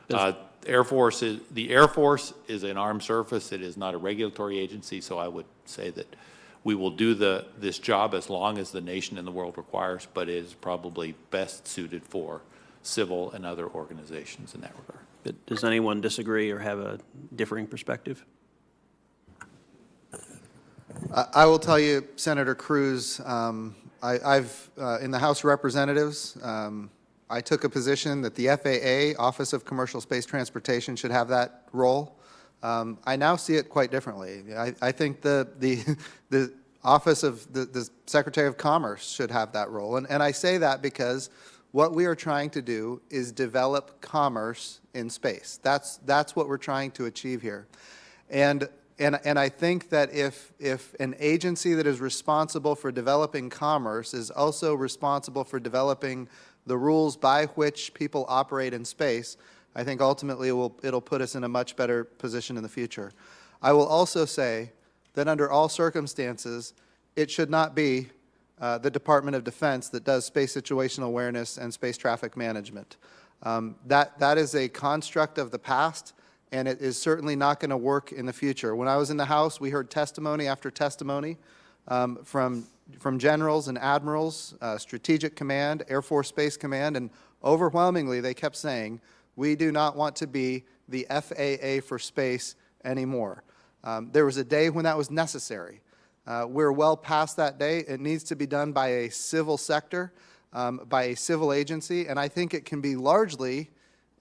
The Air Force is an armed service. It is not a regulatory agency, so I would say that we will do this job as long as the nation and the world requires, but it is probably best suited for civil and other organizations in that regard. But does anyone disagree or have a differing perspective? I will tell you, Senator Cruz, I've in the House of Representatives, I took a position that the FAA, Office of Commercial Space Transportation, should have that role. I now see it quite differently. I think the Office of the Secretary of Commerce should have that role. And I say that because what we are trying to do is develop commerce in space. That's what we're trying to achieve here. And I think that if an agency that is responsible for developing commerce is also responsible for developing the rules by which people operate in space, I think ultimately it'll put us in a much better position in the future. I will also say that under all circumstances, it should not be the Department of Defense that does space situational awareness and space traffic management. That is a construct of the past, and it is certainly not going to work in the future. When I was in the House, we heard testimony after testimony from generals and admirals, Strategic Command, Air Force Space Command, and overwhelmingly they kept saying, we do not want to be the FAA for space anymore. There was a day when that was necessary. We're well past that day. It needs to be done by a civil sector, by a civil agency, and I think it can be largely,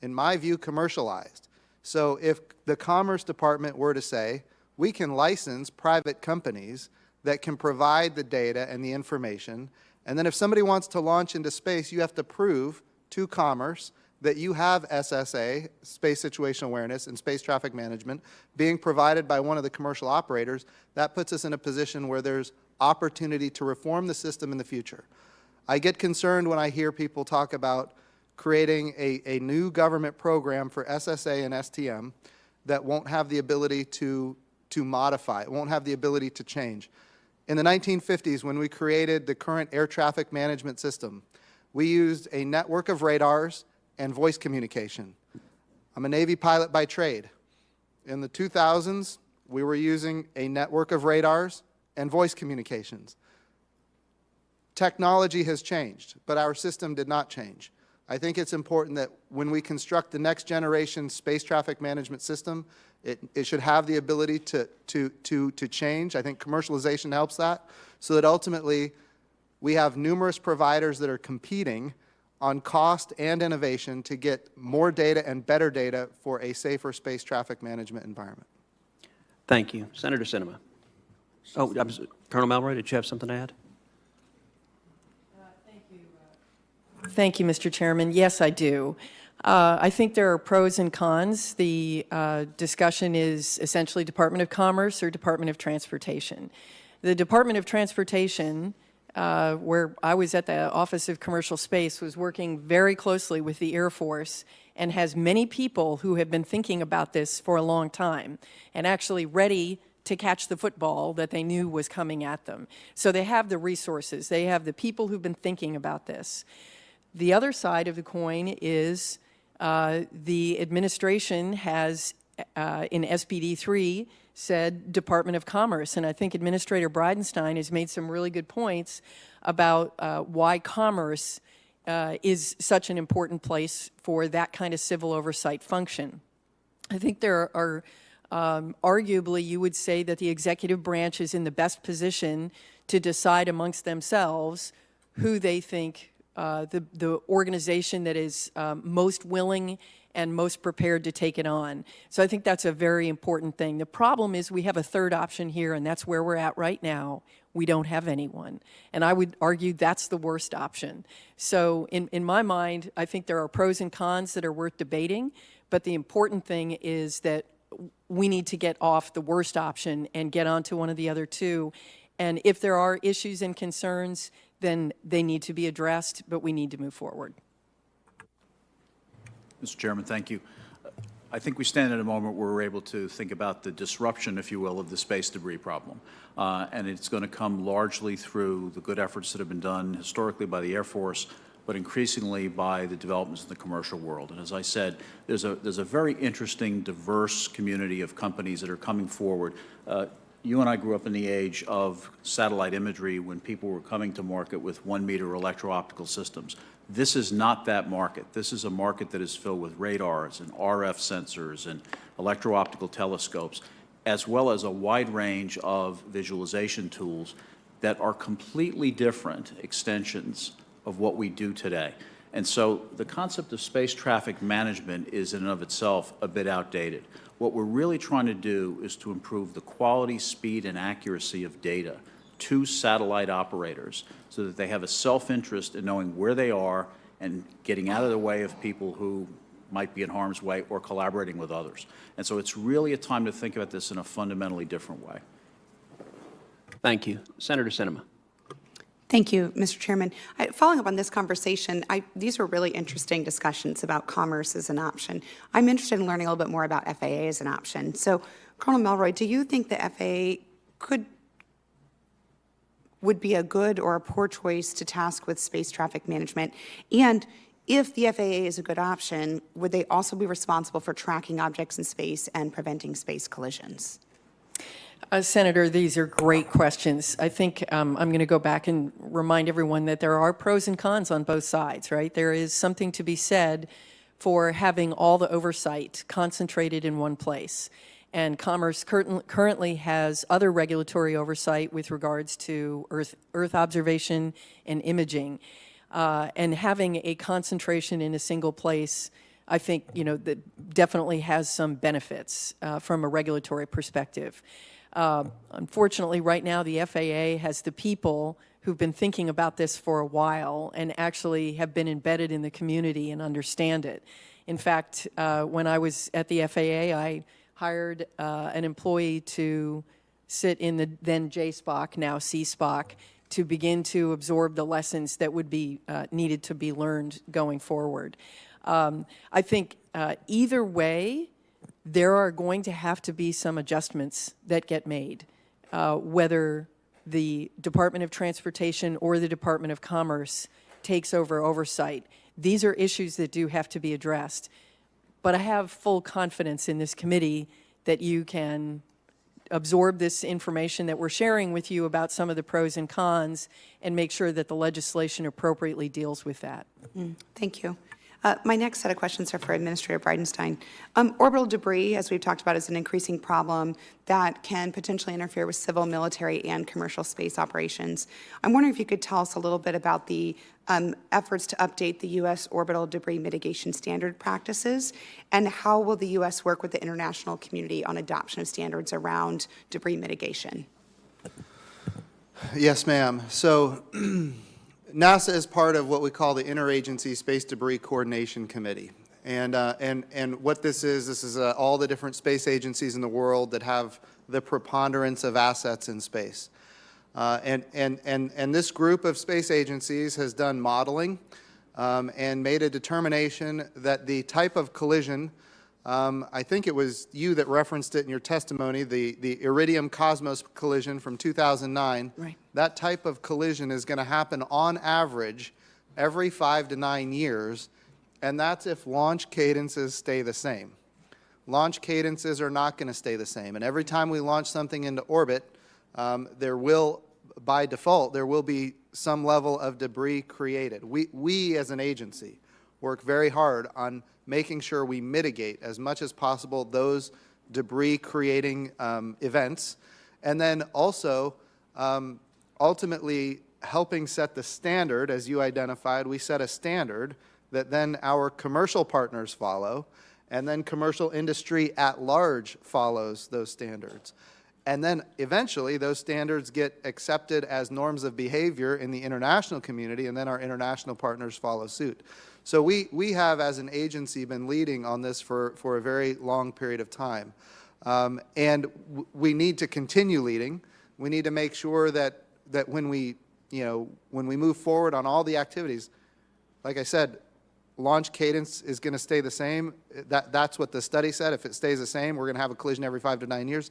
in my view, commercialized. So if the Commerce Department were to say, we can license private companies that can provide the data and the information, and then if somebody wants to launch into space, you have to prove to Commerce that you have SSA, Space Situational Awareness, and Space Traffic Management being provided by one of the commercial operators. That puts us in a position where there's opportunity to reform the system in the future. I get concerned when I hear people talk about creating a new government program for SSA and STM that won't have the ability to modify, it won't have the ability to change. In the 1950s, when we created the current air traffic management system, we used a network of radars and voice communication. I'm a Navy pilot by trade. In the 2000s, we were using a network of radars and voice communications. Technology has changed, but our system did not change. I think it's important that when we construct the next generation space traffic management system, it should have the ability to change. I think commercialization helps that, so that ultimately we have numerous providers that are competing on cost and innovation to get more data and better data for a safer space traffic management environment. Thank you. Senator Sinema. Oh, Colonel Melroy, did you have something to add? Thank you, Mr. Chairman. Yes, I do. I think there are pros and cons. The discussion is essentially Department of Commerce or Department of Transportation. The Department of Transportation, where I was at the Office of Commercial Space, was working very closely with the Air Force and has many people who have been thinking about this for a long time and actually ready to catch the football that they knew was coming at them. So they have the resources. They have the people who've been thinking about this. The other side of the coin is the administration has, in SPD 3, said Department of Commerce, and I think Administrator Bridenstine has made some really good points about why commerce is such an important place for that kind of civil oversight function. I think there are, arguably, you would say that the executive branch is in the best position to decide amongst themselves who they think the organization that is most willing and most prepared to take it on. So I think that's a very important thing. The problem is we have a third option here, and that's where we're at right now. We don't have anyone. And I would argue that's the worst option. So in my mind, I think there are pros and cons that are worth debating, but the important thing is that we need to get off the worst option and get onto one of the other two. And if there are issues and concerns, then they need to be addressed, but we need to move forward. Mr. Chairman, thank you. I think we stand at a moment where we're able to think about the disruption, if you will, of the space debris problem. And it's going to come largely through the good efforts that have been done historically by the Air Force, but increasingly by the developments in the commercial world. And as I said, there's a very interesting, diverse community of companies that are coming forward. You and I grew up in the age of satellite imagery when people were coming to market with 1-meter electro-optical systems. This is not that market. This is a market that is filled with radars and RF sensors and electro-optical telescopes, as well as a wide range of visualization tools that are completely different extensions of what we do today. And so the concept of space traffic management is in and of itself a bit outdated. What we're really trying to do is to improve the quality, speed, and accuracy of data to satellite operators so that they have a self-interest in knowing where they are and getting out of the way of people who might be in harm's way or collaborating with others. And so it's really a time to think about this in a fundamentally different way. Thank you. Senator Sinema. Thank you, Mr. Chairman. Following up on this conversation, these were really interesting discussions about commerce as an option. I'm interested in learning a little bit more about FAA as an option. So, Colonel Melroy, do you think the FAA would be a good or a poor choice to task with space traffic management? And if the FAA is a good option, would they also be responsible for tracking objects in space and preventing space collisions? Senator, these are great questions. I think I'm going to go back and remind everyone that there are pros and cons on both sides, right? There is something to be said for having all the oversight concentrated in one place. And Commerce currently has other regulatory oversight with regards to Earth observation and imaging. And having a concentration in a single place, I think, that definitely has some benefits from a regulatory perspective. Unfortunately, right now, the FAA has the people who've been thinking about this for a while and actually have been embedded in the community and understand it. In fact, when I was at the FAA, I hired an employee to sit in the then JSPOC, now CSPOC, to begin to absorb the lessons that would be needed to be learned going forward. I think either way, there are going to have to be some adjustments that get made, whether the Department of Transportation or the Department of Commerce takes over oversight. These are issues that do have to be addressed. But I have full confidence in this committee that you can absorb this information that we're sharing with you about some of the pros and cons and make sure that the legislation appropriately deals with that. Thank you. My next set of questions are for Administrator Bridenstine. Orbital debris, as we've talked about, is an increasing problem that can potentially interfere with civil, military, and commercial space operations. I'm wondering if you could tell us a little bit about the efforts to update the U.S. orbital debris mitigation standard practices, and how will the U.S. work with the international community on adoption of standards around debris mitigation? Yes, ma'am. So NASA is part of what we call the Interagency Space Debris Coordination Committee. And what this is all the different space agencies in the world that have the preponderance of assets in space. And this group of space agencies has done modeling and made a determination that the type of collision, I think it was you that referenced it in your testimony, the Iridium Cosmos collision from 2009. Right. That type of collision is going to happen on average every 5 to 9 years, and that's if launch cadences stay the same. Launch cadences are not going to stay the same, and every time we launch something into orbit, there will, by default, there will be some level of debris created. We as an agency work very hard on making sure we mitigate as much as possible those debris-creating events, and then also ultimately helping set the standard. As you identified, we set a standard that then our commercial partners follow, and then commercial industry at large follows those standards. And then eventually those standards get accepted as norms of behavior in the international community, and then our international partners follow suit. So we have, as an agency, been leading on this for a very long period of time. And we need to continue leading. We need to make sure that when we move forward on all the activities, like I said, launch cadence is going to stay the same. That's what the study said. If it stays the same, we're going to have a collision every 5 to 9 years.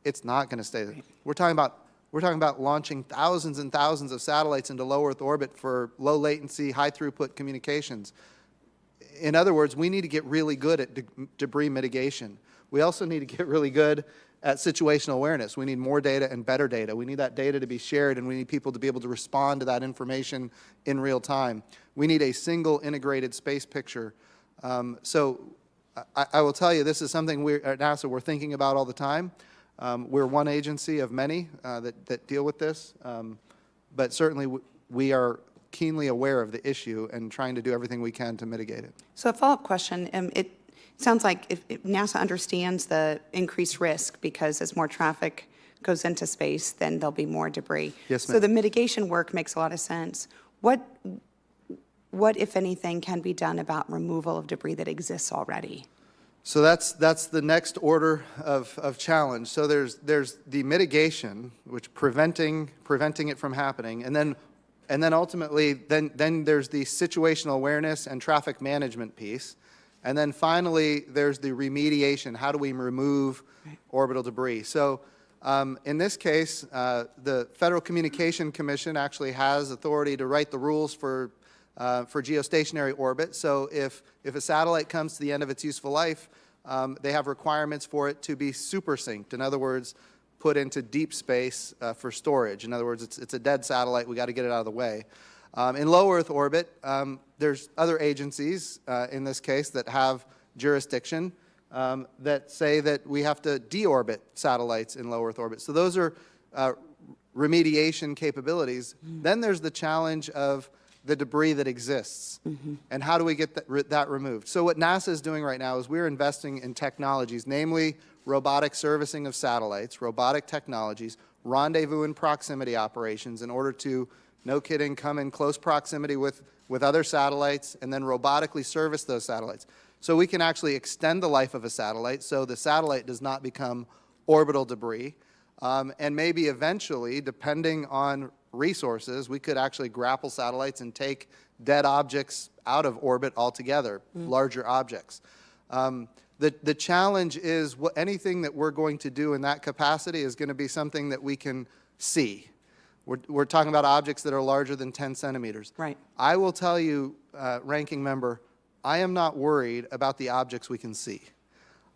It's not going to stay there. We're talking about launching thousands and thousands of satellites into low Earth orbit for low latency, high throughput communications. In other words, we need to get really good at debris mitigation. We also need to get really good at situational awareness. We need more data and better data. We need that data to be shared, and we need people to be able to respond to that information in real time. We need a single integrated space picture. So I will tell you, this is something we at NASA we're thinking about all the time. We're one agency of many that deal with this, but certainly we are keenly aware of the issue and trying to do everything we can to mitigate it. So a follow-up question. It sounds like if NASA understands the increased risk, because as more traffic goes into space, then there'll be more debris. Yes, ma'am. So the mitigation work makes a lot of sense. What, if anything, can be done about removal of debris that exists already? So that's the next order of challenge. So there's the mitigation, which preventing it from happening, and then ultimately then there's the situational awareness and traffic management piece, and then finally there's the remediation. How do we remove orbital debris? So in this case, the Federal Communication Commission actually has authority to write the rules for geostationary orbit. So if a satellite comes to the end of its useful life, they have requirements for it to be super synced. In other words, put into deep space for storage. In other words, it's a dead satellite. We got to get it out of the way. In low Earth orbit, there's other agencies in this case that have jurisdiction that say that we have to deorbit satellites in low Earth orbit. So those are remediation capabilities. Then there's the challenge of the debris that exists, and how do we get that removed? So what NASA is doing right now is we're investing in technologies, namely robotic servicing of satellites, robotic technologies, rendezvous and proximity operations, in order to, no kidding, come in close proximity with other satellites and then robotically service those satellites. So we can actually extend the life of a satellite so the satellite does not become orbital debris, and maybe eventually, depending on resources, we could actually grapple satellites and take dead objects out of orbit altogether, larger objects. The challenge is anything that we're going to do in that capacity is going to be something that we can see. We're talking about objects that are larger than 10 centimeters. Right. I will tell you, Ranking Member, I am not worried about the objects we can see.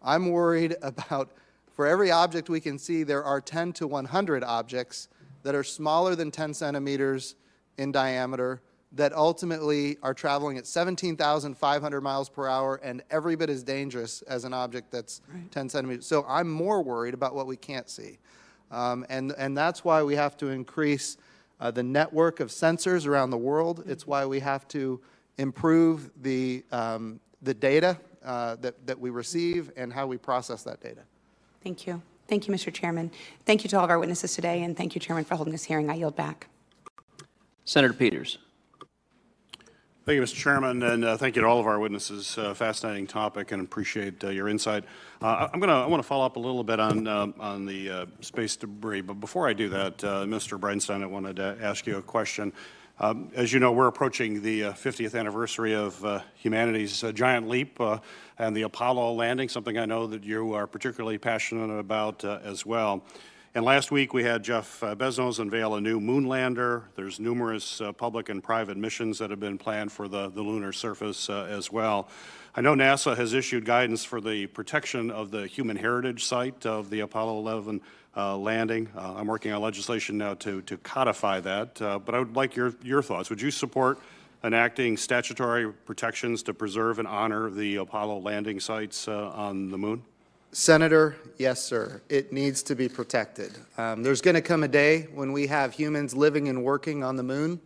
I'm worried about, for every object we can see, there are 10 to 100 objects that are smaller than 10 centimeters in diameter that ultimately are traveling at 17,500 miles per hour and every bit as dangerous as an object that's 10 centimeters. So I'm more worried about what we can't see. And that's why we have to increase the network of sensors around the world. It's why we have to improve the data that we receive and how we process that data. Thank you. Thank you, Mr. Chairman. Thank you to all of our witnesses today, and thank you, Chairman, for holding this hearing. I yield back. Senator Peters. Thank you, Mr. Chairman, and thank you to all of our witnesses. Fascinating topic, and appreciate your insight. I want to follow up a little bit on the space debris, but before I do that, Mr. Bridenstine, I wanted to ask you a question. As you know, we're approaching the 50th anniversary of humanity's giant leap and the Apollo landing, something I know that you are particularly passionate about as well. And last week we had Jeff Bezos unveil a new moon lander. There's numerous public and private missions that have been planned for the lunar surface as well. I know NASA has issued guidance for the protection of the human heritage site of the Apollo 11 landing. I'm working on legislation now to codify that, but I would like your thoughts. Would you support enacting statutory protections to preserve and honor the Apollo landing sites on the moon? Senator, yes, sir. It needs to be protected. There's going to come a day when we have humans living and working on the moon,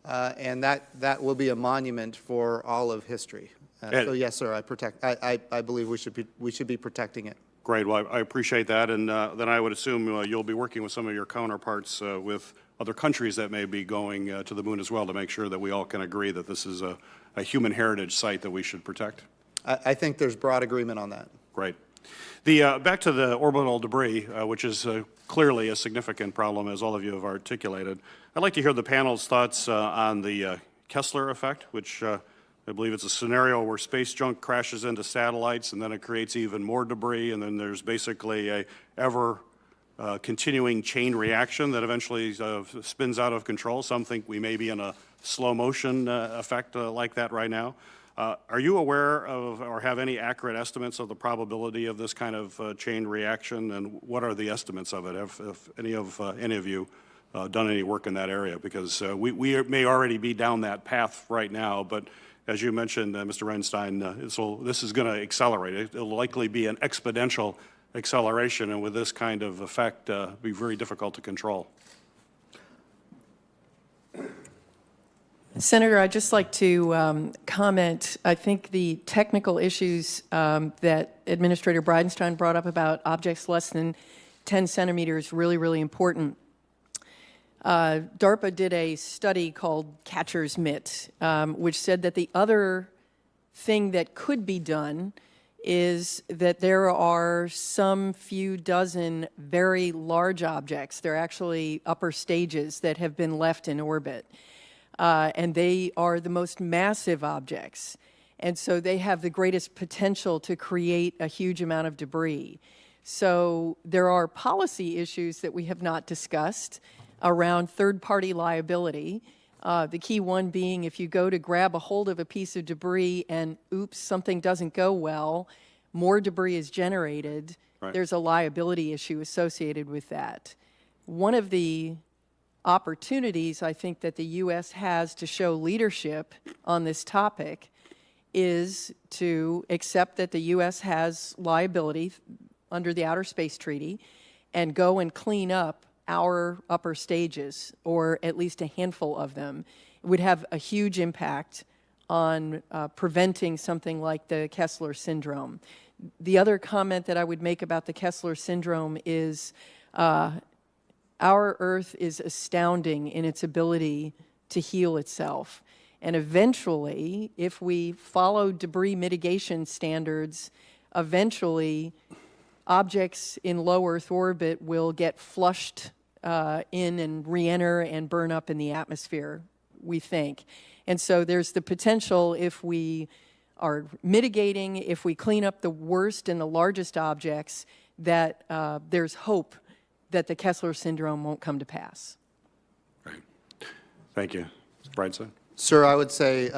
and that will be a monument for all of history. So yes, sir. I believe we should be protecting it. Great. Well, I appreciate that, and then I would assume you'll be working with some of your counterparts with other countries that may be going to the moon as well to make sure that we all can agree that this is a human heritage site that we should protect. I think there's broad agreement on that. Great. Back to the orbital debris, which is clearly a significant problem, as all of you have articulated. I'd like to hear the panel's thoughts on the Kessler effect, which I believe it's a scenario where space junk crashes into satellites and then it creates even more debris, and then there's basically a continuing chain reaction that eventually spins out of control. Some think we may be in a slow motion effect like that right now. Are you aware of or have any accurate estimates of the probability of this kind of chain reaction, and what are the estimates of it? Have any of you done any work in that area? Because we may already be down that path right now, but as you mentioned, Mr. Bridenstine, this is going to accelerate. It'll likely be an exponential acceleration, and with this kind of effect, be very difficult to control. Senator, I'd just like to comment. I think the technical issues that Administrator Bridenstine brought up about objects less than 10 centimeters really, really important. DARPA did a study called Catcher's Mitt, which said that the other thing that could be done is that there are some few dozen very large objects. They're actually upper stages that have been left in orbit. And they are the most massive objects. And so they have the greatest potential to create a huge amount of debris. So there are policy issues that we have not discussed around third-party liability. The key one being if you go to grab a hold of a piece of debris and, oops, something doesn't go well, more debris is generated. Right. There's a liability issue associated with that. One of the opportunities I think that the U.S. has to show leadership on this topic is to accept that the U.S. has liability under the Outer Space Treaty and go and clean up our upper stages, or at least a handful of them. It would have a huge impact on preventing something like the Kessler syndrome. The other comment that I would make about the Kessler syndrome is our Earth is astounding in its ability to heal itself. And eventually, if we follow debris mitigation standards, eventually objects in low Earth orbit will get flushed in and re-enter and burn up in the atmosphere, we think. And so there's the potential, if we are mitigating, if we clean up the worst and the largest objects, that there's hope that the Kessler syndrome won't come to pass. Right. Thank you. Mr. Brightside? Sir, I would say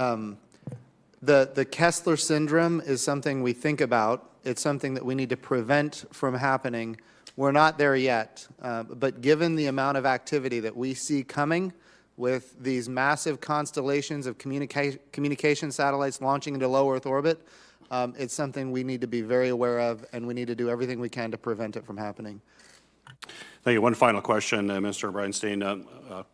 the Kessler syndrome is something we think about. It's something that we need to prevent from happening. We're not there yet, but given the amount of activity that we see coming with these massive constellations of communication satellites launching into low Earth orbit, it's something we need to be very aware of, and we need to do everything we can to prevent it from happening. Thank you. One final question, Mr. Bridenstine.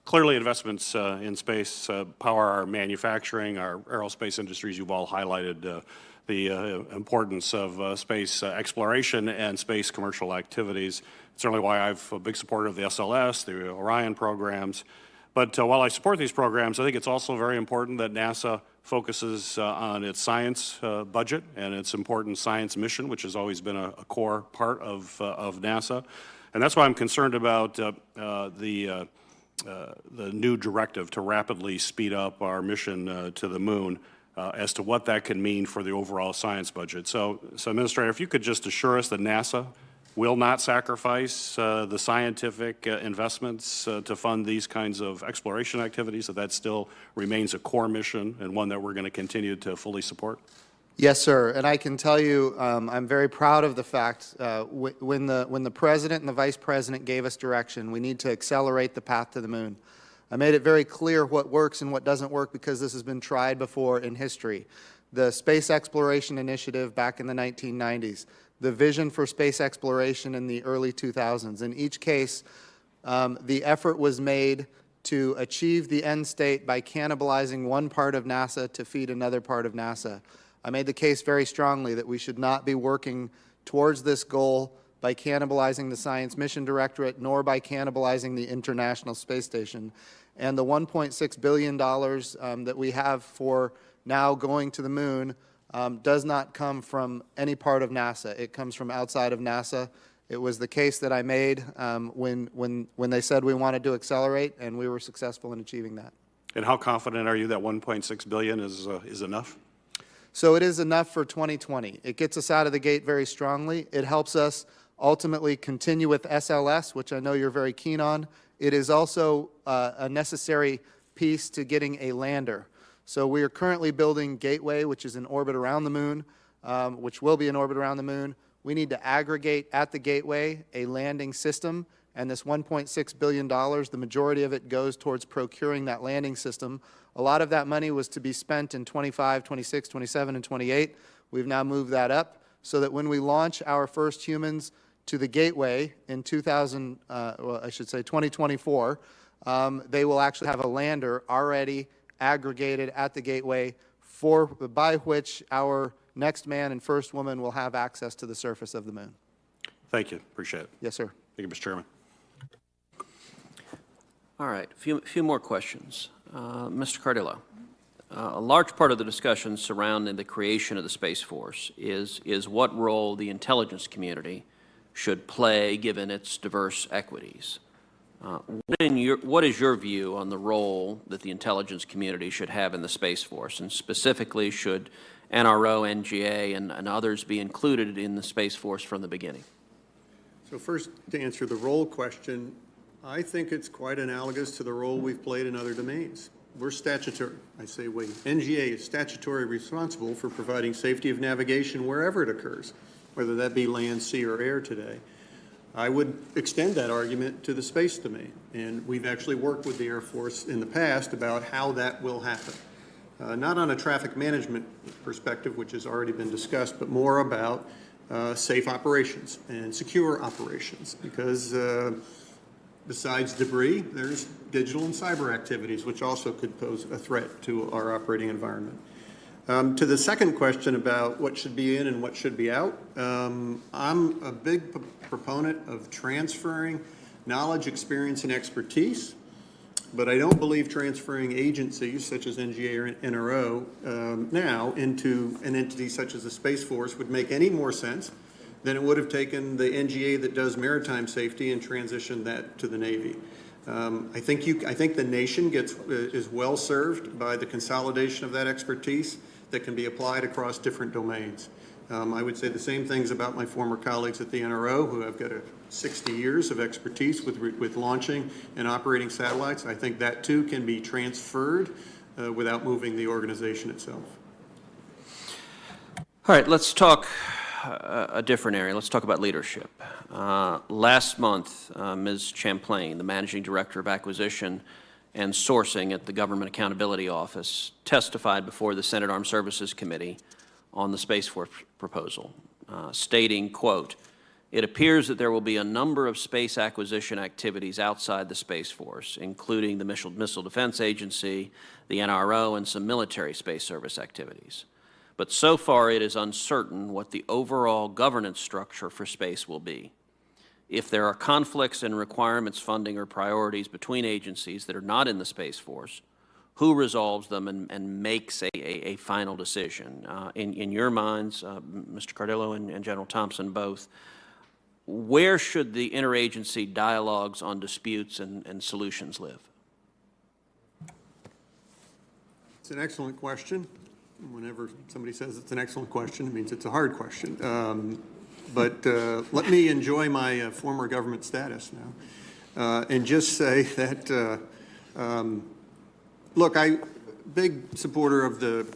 Clearly, investments in space power our manufacturing, our aerospace industries. You've all highlighted the importance of space exploration and space commercial activities. It's certainly why I'm a big supporter of the SLS, the Orion programs. But while I support these programs, I think it's also very important that NASA focuses on its science budget and its important science mission, which has always been a core part of NASA. And that's why I'm concerned about the new directive to rapidly speed up our mission to the moon as to what that can mean for the overall science budget. So Administrator, if you could just assure us that NASA will not sacrifice the scientific investments to fund these kinds of exploration activities, that still remains a core mission and one that we're going to continue to fully support? Yes, sir. And I can tell you, I'm very proud of the fact when the President and the Vice President gave us direction, we need to accelerate the path to the moon. I made it very clear what works and what doesn't work because this has been tried before in history. The Space Exploration Initiative back in the 1990s, the vision for space exploration in the early 2000s. In each case, the effort was made to achieve the end state by cannibalizing one part of NASA to feed another part of NASA. I made the case very strongly that we should not be working towards this goal by cannibalizing the Science Mission Directorate, nor by cannibalizing the International Space Station. And the $1.6 billion that we have for now going to the moon does not come from any part of NASA. It comes from outside of NASA. It was the case that I made when they said we wanted to accelerate, and we were successful in achieving that. And how confident are you that $1.6 billion is enough? So it is enough for 2020. It gets us out of the gate very strongly. It helps us ultimately continue with SLS, which I know you're very keen on. It is also a necessary piece to getting a lander. So we are currently building Gateway, which is in orbit around the moon, which will be in orbit around the moon. We need to aggregate at the Gateway a landing system, and this $1.6 billion, the majority of it goes towards procuring that landing system. A lot of that money was to be spent in 25, 26, 27, and 28. We've now moved that up so that when we launch our first humans to the Gateway in 2024, they will actually have a lander already aggregated at the Gateway by which our next man and first woman will have access to the surface of the moon. Thank you. Appreciate it. Yes, sir. Thank you, Mr. Chairman. All right, a few more questions. Mr. Cardillo, a large part of the discussion surrounding the creation of the Space Force is what role the intelligence community should play given its diverse equities. What is your view on the role that the intelligence community should have in the Space Force, and specifically should NRO, NGA, and others be included in the Space Force from the beginning? So first, to answer the role question, I think it's quite analogous to the role we've played in other domains. We're statutory, I say we. NGA is statutory responsible for providing safety of navigation wherever it occurs, whether that be land, sea, or air today. I would extend that argument to the space domain, and we've actually worked with the Air Force in the past about how that will happen. Not on a traffic management perspective, which has already been discussed, but more about safe operations and secure operations, because besides debris, there's digital and cyber activities, which also could pose a threat to our operating environment. To the second question about what should be in and what should be out, I'm a big proponent of transferring knowledge, experience, and expertise, but I don't believe transferring agencies such as NGA or NRO now into an entity such as the Space Force would make any more sense than it would have taken the NGA that does maritime safety and transitioned that to the Navy. I think the nation is well served by the consolidation of that expertise that can be applied across different domains. I would say the same things about my former colleagues at the NRO, who have got 60 years of expertise with launching and operating satellites. I think that too can be transferred without moving the organization itself. All right, let's talk a different area. Let's talk about leadership. Last month, Ms. Champlain, the Managing Director of Acquisition and Sourcing at the Government Accountability Office, testified before the Senate Armed Services Committee on the Space Force proposal, stating, quote, "It appears that there will be a number of space acquisition activities outside the Space Force, including the Missile Defense Agency, the NRO, and some military space service activities. But so far it is uncertain what the overall governance structure for space will be. If there are conflicts in requirements, funding, or priorities between agencies that are not in the Space Force, who resolves them and makes a final decision? In your minds, Mr. Cardillo and General Thompson both, where should the interagency dialogues on disputes and solutions live?" It's an excellent question. Whenever somebody says it's an excellent question, it means it's a hard question. But let me enjoy my former government status now and just say that, look, I'm a big supporter of the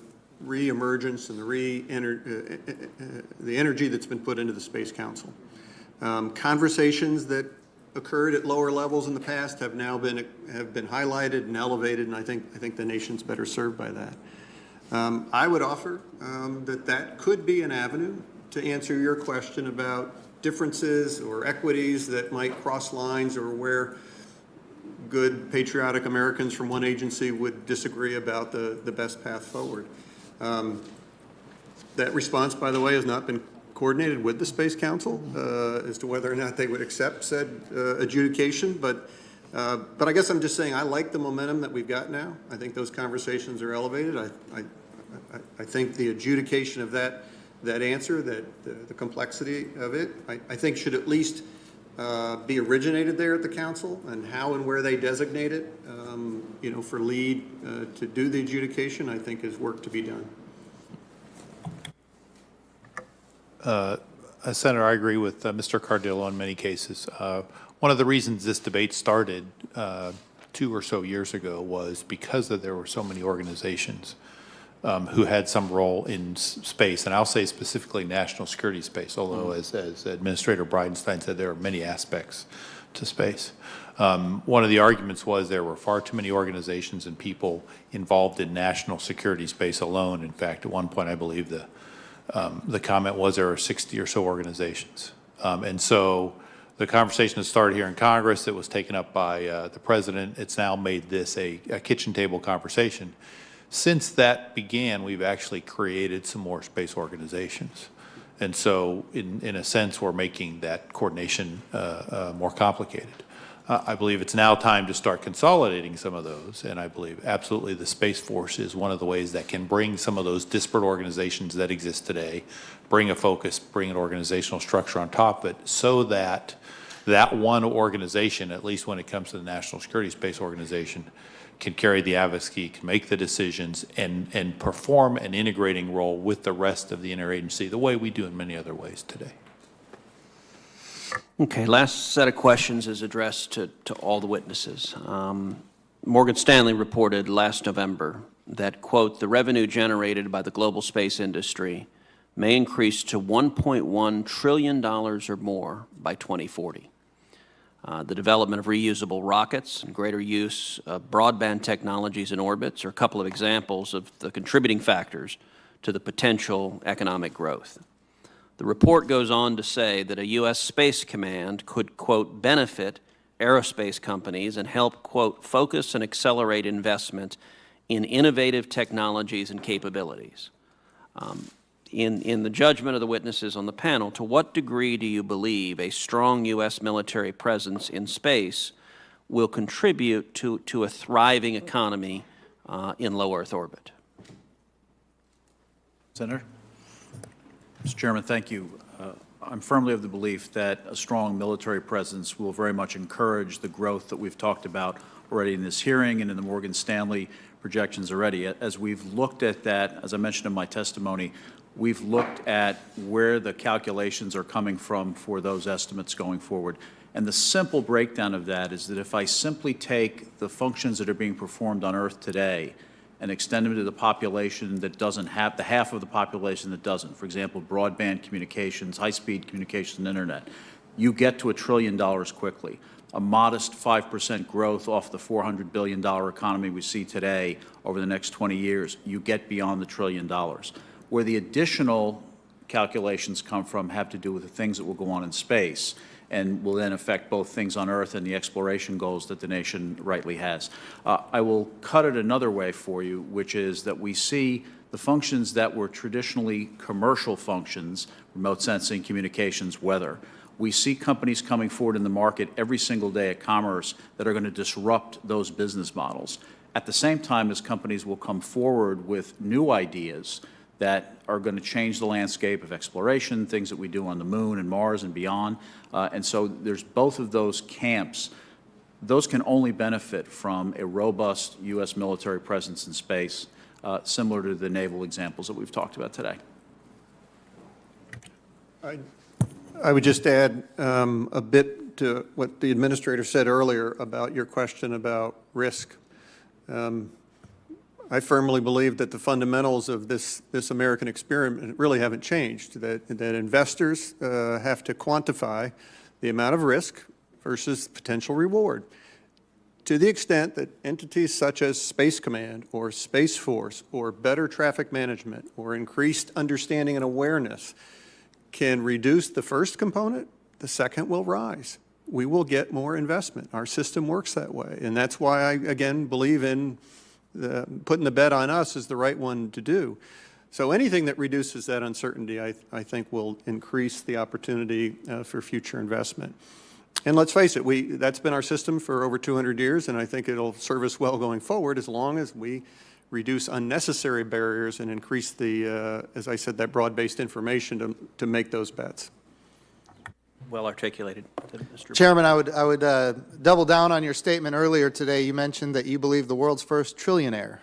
re-emergence and the energy that's been put into the Space Council. Conversations that occurred at lower levels in the past have now been highlighted and elevated, and I think the nation's better served by that. I would offer that could be an avenue to answer your question about differences or equities that might cross lines, or where good patriotic Americans from one agency would disagree about the best path forward. That response, by the way, has not been coordinated with the Space Council as to whether or not they would accept said adjudication, but I guess I'm just saying I like the momentum that we've got now. I think those conversations are elevated. I think the adjudication of that answer, the complexity of it, I think should at least be originated there at the council, and how and where they designate it, for lead to do the adjudication, I think is work to be done. Senator, I agree with Mr. Cardillo in many cases. One of the reasons this debate started 2 or so years ago was because there were so many organizations who had some role in space, and I'll say specifically national security space, although as Administrator Bridenstine said, there are many aspects to space. One of the arguments was there were far too many organizations and people involved in national security space alone. In fact, at one point, I believe the comment was there are 60 or so organizations. And so the conversation that started here in Congress, that was taken up by the President, it's now made this a kitchen table conversation. Since that began, we've actually created some more space organizations. And so in a sense, we're making that coordination more complicated. I believe it's now time to start consolidating some of those, and I believe absolutely the Space Force is one of the ways that can bring some of those disparate organizations that exist today, bring a focus, bring an organizational structure on top of it, so that that one organization, at least when it comes to the National Security Space Organization, can carry the advocacy, can make the decisions, and perform an integrating role with the rest of the interagency, the way we do in many other ways today. Okay, last set of questions is addressed to all the witnesses. Morgan Stanley reported last November that, quote, "The revenue generated by the global space industry may increase to $1.1 trillion or more by 2040. The development of reusable rockets and greater use of broadband technologies in orbits are a couple of examples of the contributing factors to the potential economic growth." The report goes on to say that a U.S. Space Command could, quote, "benefit aerospace companies and help, quote, focus and accelerate investment in innovative technologies and capabilities." In the judgment of the witnesses on the panel, to what degree do you believe a strong U.S. military presence in space will contribute to a thriving economy in low Earth orbit? Senator? Mr. Chairman, thank you. I'm firmly of the belief that a strong military presence will very much encourage the growth that we've talked about already in this hearing and in the Morgan Stanley projections already. As we've looked at that, as I mentioned in my testimony, we've looked at where the calculations are coming from for those estimates going forward. And the simple breakdown of that is that if I simply take the functions that are being performed on Earth today and extend them to the population that doesn't have, the half of the population that doesn't, for example, broadband communications, high-speed communications, and internet, you get to $1 trillion quickly. A modest 5% growth off the $400 billion economy we see today over the next 20 years, you get beyond the $1 trillion. Where the additional calculations come from have to do with the things that will go on in space and will then affect both things on Earth and the exploration goals that the nation rightly has. I will cut it another way for you, which is that we see the functions that were traditionally commercial functions, remote sensing, communications, weather. We see companies coming forward in the market every single day at Commerce that are going to disrupt those business models. At the same time as companies will come forward with new ideas that are going to change the landscape of exploration, things that we do on the moon and Mars and beyond. And so there's both of those camps. Those can only benefit from a robust U.S. military presence in space, similar to the naval examples that we've talked about today. I would just add a bit to what the administrator said earlier about your question about risk. I firmly believe that the fundamentals of this American experiment really haven't changed, that investors have to quantify the amount of risk versus potential reward. To the extent that entities such as Space Command or Space Force or better traffic management or increased understanding and awareness can reduce the first component, the second will rise. We will get more investment. Our system works that way. And that's why I, again, believe in putting the bet on us is the right one to do. So anything that reduces that uncertainty, I think, will increase the opportunity for future investment. And let's face it, that's been our system for over 200 years, and I think it'll serve us well going forward as long as we reduce unnecessary barriers and increase the, as I said, that broad-based information to make those bets. Well articulated. Mr. Chairman, I would double down on your statement earlier today. You mentioned that you believe the world's first trillionaire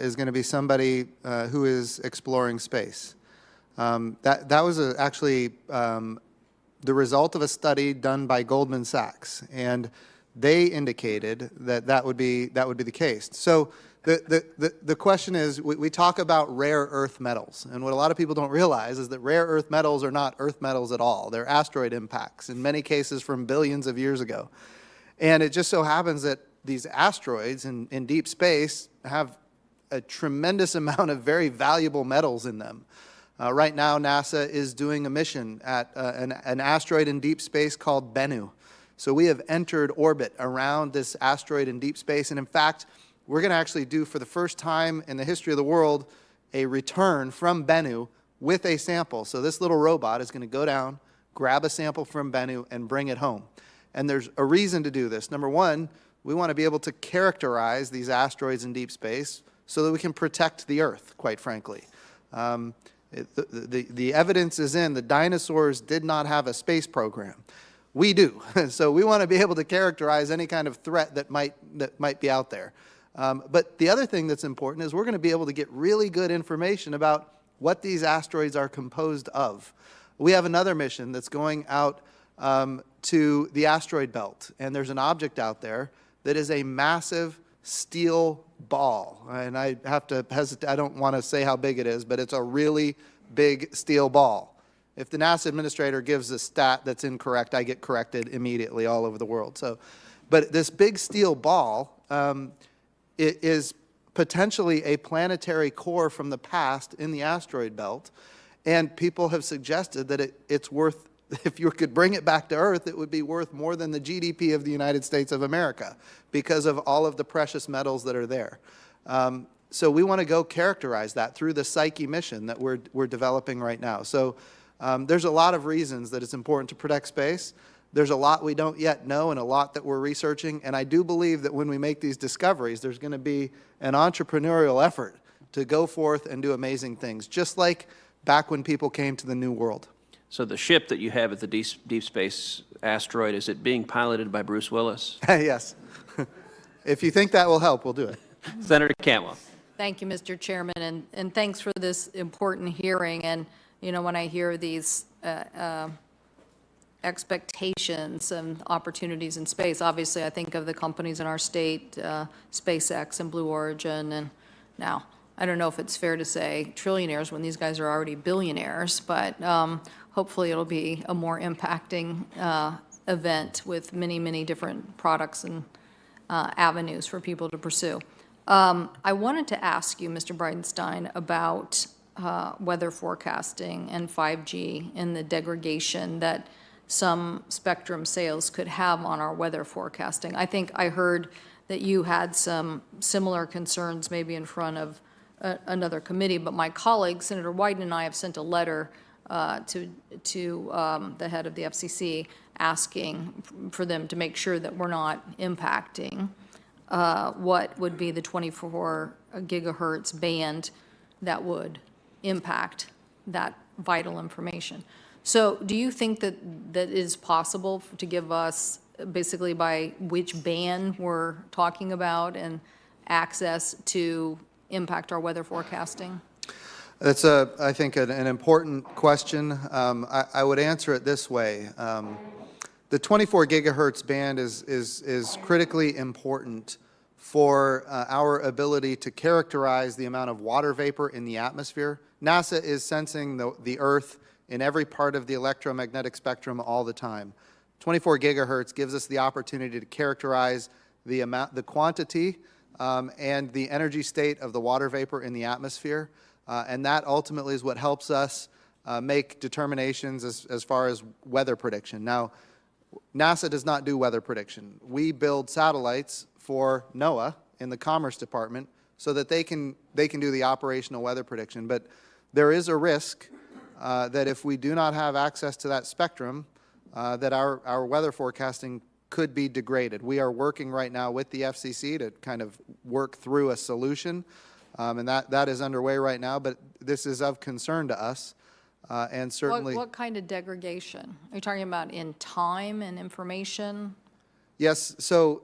is going to be somebody who is exploring space. That was actually the result of a study done by Goldman Sachs, and they indicated that that would be the case. So the question is, we talk about rare earth metals, and what a lot of people don't realize is that rare earth metals are not earth metals at all. They're asteroid impacts, in many cases from billions of years ago. And it just so happens that these asteroids in deep space have a tremendous amount of very valuable metals in them. Right now, NASA is doing a mission at an asteroid in deep space called Bennu. So we have entered orbit around this asteroid in deep space, and in fact, we're going to actually do, for the first time in the history of the world, a return from Bennu with a sample. So this little robot is going to go down, grab a sample from Bennu, and bring it home. And there's a reason to do this. Number one, we want to be able to characterize these asteroids in deep space so that we can protect the Earth, quite frankly. The evidence is in the dinosaurs did not have a space program. We do. So we want to be able to characterize any kind of threat that might be out there. But the other thing that's important is we're going to be able to get really good information about what these asteroids are composed of. We have another mission that's going out to the asteroid belt, and there's an object out there that is a massive steel ball. And I have to hesitate, I don't want to say how big it is, but it's a really big steel ball. If the NASA administrator gives a stat that's incorrect, I get corrected immediately all over the world. But this big steel ball, it is potentially a planetary core from the past in the asteroid belt, and people have suggested that it's worth, if you could bring it back to Earth, it would be worth more than the GDP of the United States of America because of all of the precious metals that are there. So we want to go characterize that through the Psyche mission that we're developing right now. So there's a lot of reasons that it's important to protect space. There's a lot we don't yet know and a lot that we're researching, and I do believe that when we make these discoveries, there's going to be an entrepreneurial effort to go forth and do amazing things, just like back when people came to the New World. So the ship that you have at the deep space asteroid, is it being piloted by Bruce Willis? Yes. If you think that will help, we'll do it. Senator Cantwell. Thank you, Mr. Chairman, and thanks for this important hearing. And, you know, when I hear these expectations and opportunities in space, obviously I think of the companies in our state, SpaceX and Blue Origin, and now, I don't know if it's fair to say trillionaires when these guys are already billionaires, but hopefully it'll be a more impacting event with many, many different products and avenues for people to pursue. I wanted to ask you, Mr. Bridenstine, about weather forecasting and 5G and the degradation that some spectrum sales could have on our weather forecasting. I think I heard that you had some similar concerns maybe in front of another committee, but my colleague, Senator Wyden, and I have sent a letter to the head of the FCC asking for them to make sure that we're not impacting what would be the 24 gigahertz band that would impact that vital information. So do you think that that is possible to give us basically by which band we're talking about and access to impact our weather forecasting? That's, I think, an important question. I would answer it this way. The 24 gigahertz band is critically important for our ability to characterize the amount of water vapor in the atmosphere. NASA is sensing the Earth in every part of the electromagnetic spectrum all the time. 24 gigahertz gives us the opportunity to characterize the amount, the quantity, and the energy state of the water vapor in the atmosphere, and that ultimately is what helps us make determinations as far as weather prediction. Now, NASA does not do weather prediction. We build satellites for NOAA in the Commerce Department so that they can do the operational weather prediction. But there is a risk that if we do not have access to that spectrum, that our weather forecasting could be degraded. We are working right now with the FCC to kind of work through a solution, and that is underway right now, but this is of concern to us, and certainly... What kind of degradation? Are you talking about in time and information? Yes, so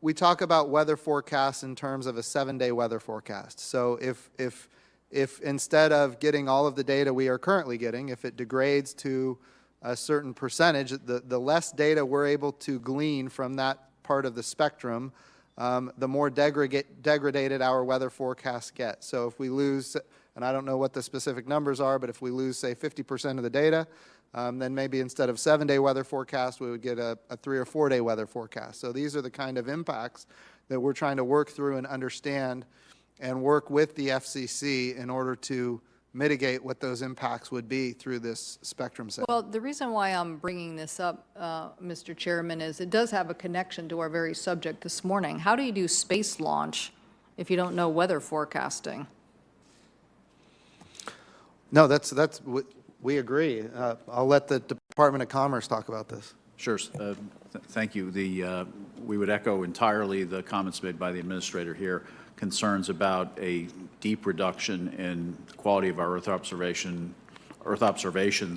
we talk about weather forecasts in terms of a 7-day weather forecast. So if instead of getting all of the data we are currently getting, if it degrades to a certain percentage, the less data we're able to glean from that part of the spectrum, the more degraded our weather forecasts get. So if we lose, and I don't know what the specific numbers are, but if we lose, say, 50% of the data, then maybe instead of 7-day weather forecast, we would get a 3 or 4 day weather forecast. So these are the kind of impacts that we're trying to work through and understand and work with the FCC in order to mitigate what those impacts would be through this spectrum set. Well, the reason why I'm bringing this up, Mr. Chairman, is it does have a connection to our very subject this morning. How do you do space launch if you don't know weather forecasting? No, we agree. I'll let the Department of Commerce talk about this. Sure. Thank you. We would echo entirely the comments made by the administrator here. Concerns about a deep reduction in quality of our Earth observations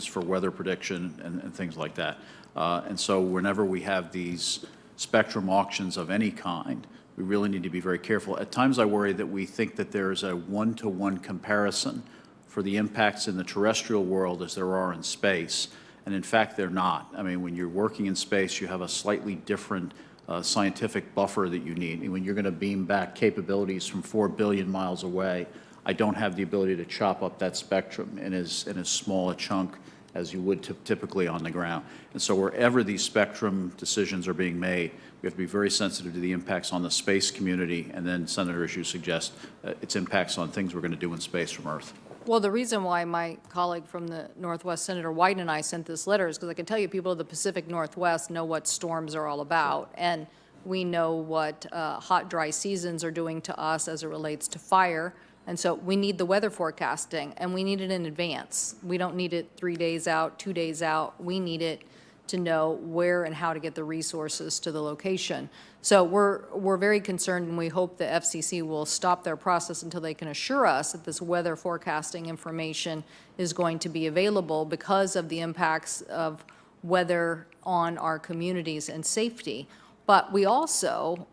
for weather prediction and things like that. And so whenever we have these spectrum auctions of any kind, we really need to be very careful. At times I worry that we think that there is a one-to-one comparison for the impacts in the terrestrial world as there are in space. And in fact, they're not. I mean, when you're working in space, you have a slightly different scientific buffer that you need. And when you're going to beam back capabilities from 4 billion miles away, I don't have the ability to chop up that spectrum in as small a chunk as you would typically on the ground. And so wherever these spectrum decisions are being made, we have to be very sensitive to the impacts on the space community, and then, Senator, as you suggest, its impacts on things we're going to do in space from Earth. Well, the reason why my colleague from the Northwest, Senator Wyden, and I sent this letter is because I can tell you people of the Pacific Northwest know what storms are all about, and we know what hot, dry seasons are doing to us as it relates to fire, and so we need the weather forecasting, and we need it in advance. We don't need it 3 days out, 2 days out. We need it to know where and how to get the resources to the location. So we're very concerned, and we hope the FCC will stop their process until they can assure us that this weather forecasting information is going to be available because of the impacts of weather on our communities and safety. But we also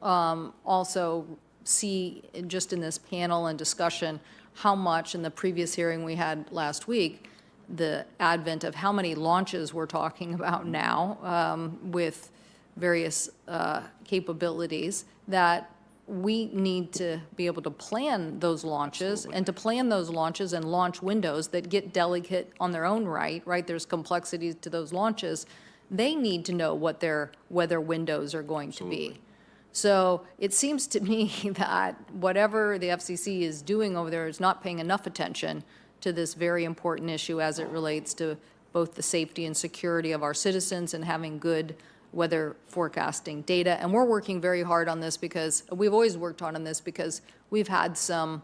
see just in this panel and discussion how much in the previous hearing we had last week, the advent of how many launches we're talking about now with various capabilities, that we need to be able to plan those launches. Absolutely. And to plan those launches and launch windows that get delicate on their own right? There's complexities to those launches. They need to know what their weather windows are going Absolutely. To be. So it seems to me that whatever the FCC is doing over there is not paying enough attention to this very important issue as it relates to both the safety and security of our citizens and having good weather forecasting data. And we're working very hard on this because we've always worked hard on this because we've had some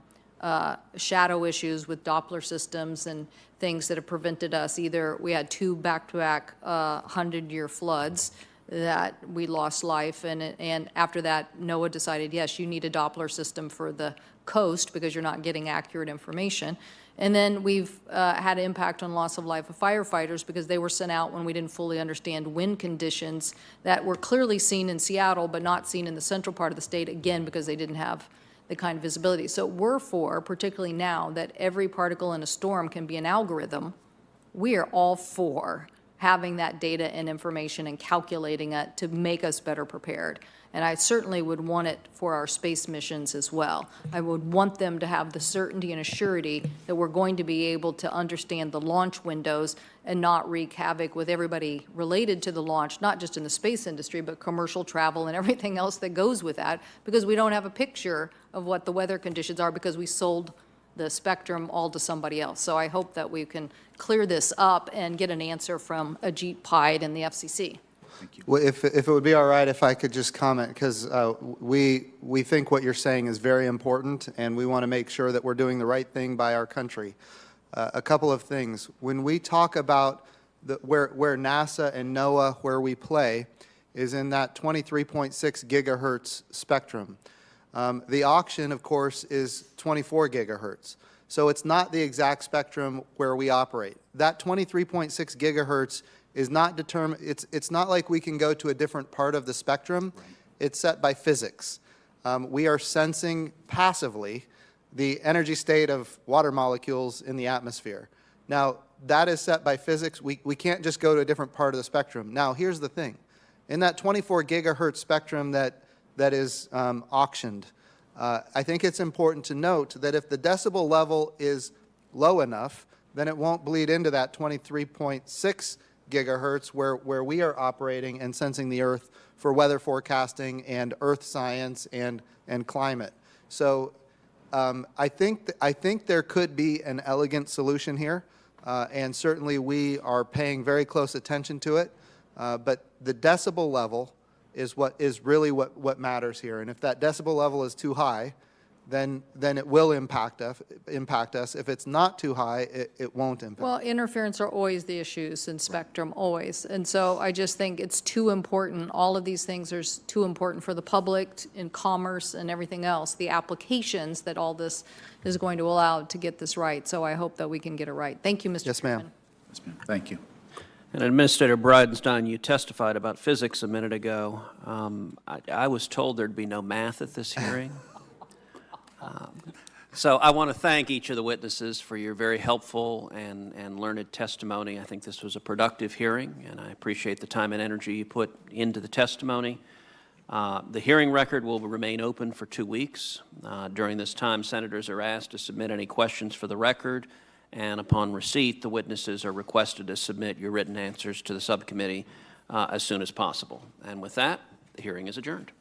shadow issues with Doppler systems and things that have prevented us. Either we had 2 back-to-back 100-year floods that we lost life, and after that, NOAA decided, yes, you need a Doppler system for the coast because you're not getting accurate information. And then we've had an impact on loss of life of firefighters because they were sent out when we didn't fully understand wind conditions that were clearly seen in Seattle but not seen in the central part of the state, again, because they didn't have the kind of visibility. So we're for, particularly now, that every particle in a storm can be an algorithm. We are all for having that data and information and calculating it to make us better prepared. And I certainly would want it for our space missions as well. I would want them to have the certainty and assurity that we're going to be able to understand the launch windows and not wreak havoc with everybody related to the launch, not just in the space industry, but commercial travel and everything else that goes with that, because we don't have a picture of what the weather conditions are because we sold the spectrum all to somebody else. So I hope that we can clear this up and get an answer from Ajit Pai and the FCC. Thank you. Well, if it would be all right if I could just comment, because we think what you're saying is very important, and we want to make sure that we're doing the right thing by our country. A couple of things. When we talk about where NASA and NOAA, where we play, is in that 23.6 gigahertz spectrum. The auction, of course, is 24 gigahertz. So it's not the exact spectrum where we operate. That 23.6 gigahertz is not determined. It's not like we can go to a different part of the spectrum. Right. It's set by physics. We are sensing passively the energy state of water molecules in the atmosphere. Now, that is set by physics. We can't just go to a different part of the spectrum. Now, here's the thing. In that 24 gigahertz spectrum that is auctioned, I think it's important to note that if the decibel level is low enough, then it won't bleed into that 23.6 gigahertz where we are operating and sensing the Earth for weather forecasting and Earth science and climate. So I think there could be an elegant solution here, and certainly we are paying very close attention to it. But the decibel level is really what matters here. And if that decibel level is too high, then it will impact us. If it's not too high, it won't impact. Well, interference are always the issues in spectrum, always. And so I just think it's too important. All of these things are too important for the public in commerce and everything else, the applications that all this is going to allow to get this right. So I hope that we can get it right. Thank you, Mr. Yes, Chairman. ma'am. Yes, ma'am. Thank you. And Administrator Bridenstine, you testified about physics a minute ago. I was told there'd be no math at this hearing. So I want to thank each of the witnesses for your very helpful and learned testimony. I think this was a productive hearing, and I appreciate the time and energy you put into the testimony. The hearing record will remain open for 2 weeks. During this time, senators are asked to submit any questions for the record, and upon receipt, the witnesses are requested to submit your written answers to the subcommittee as soon as possible. And with that, the hearing is adjourned.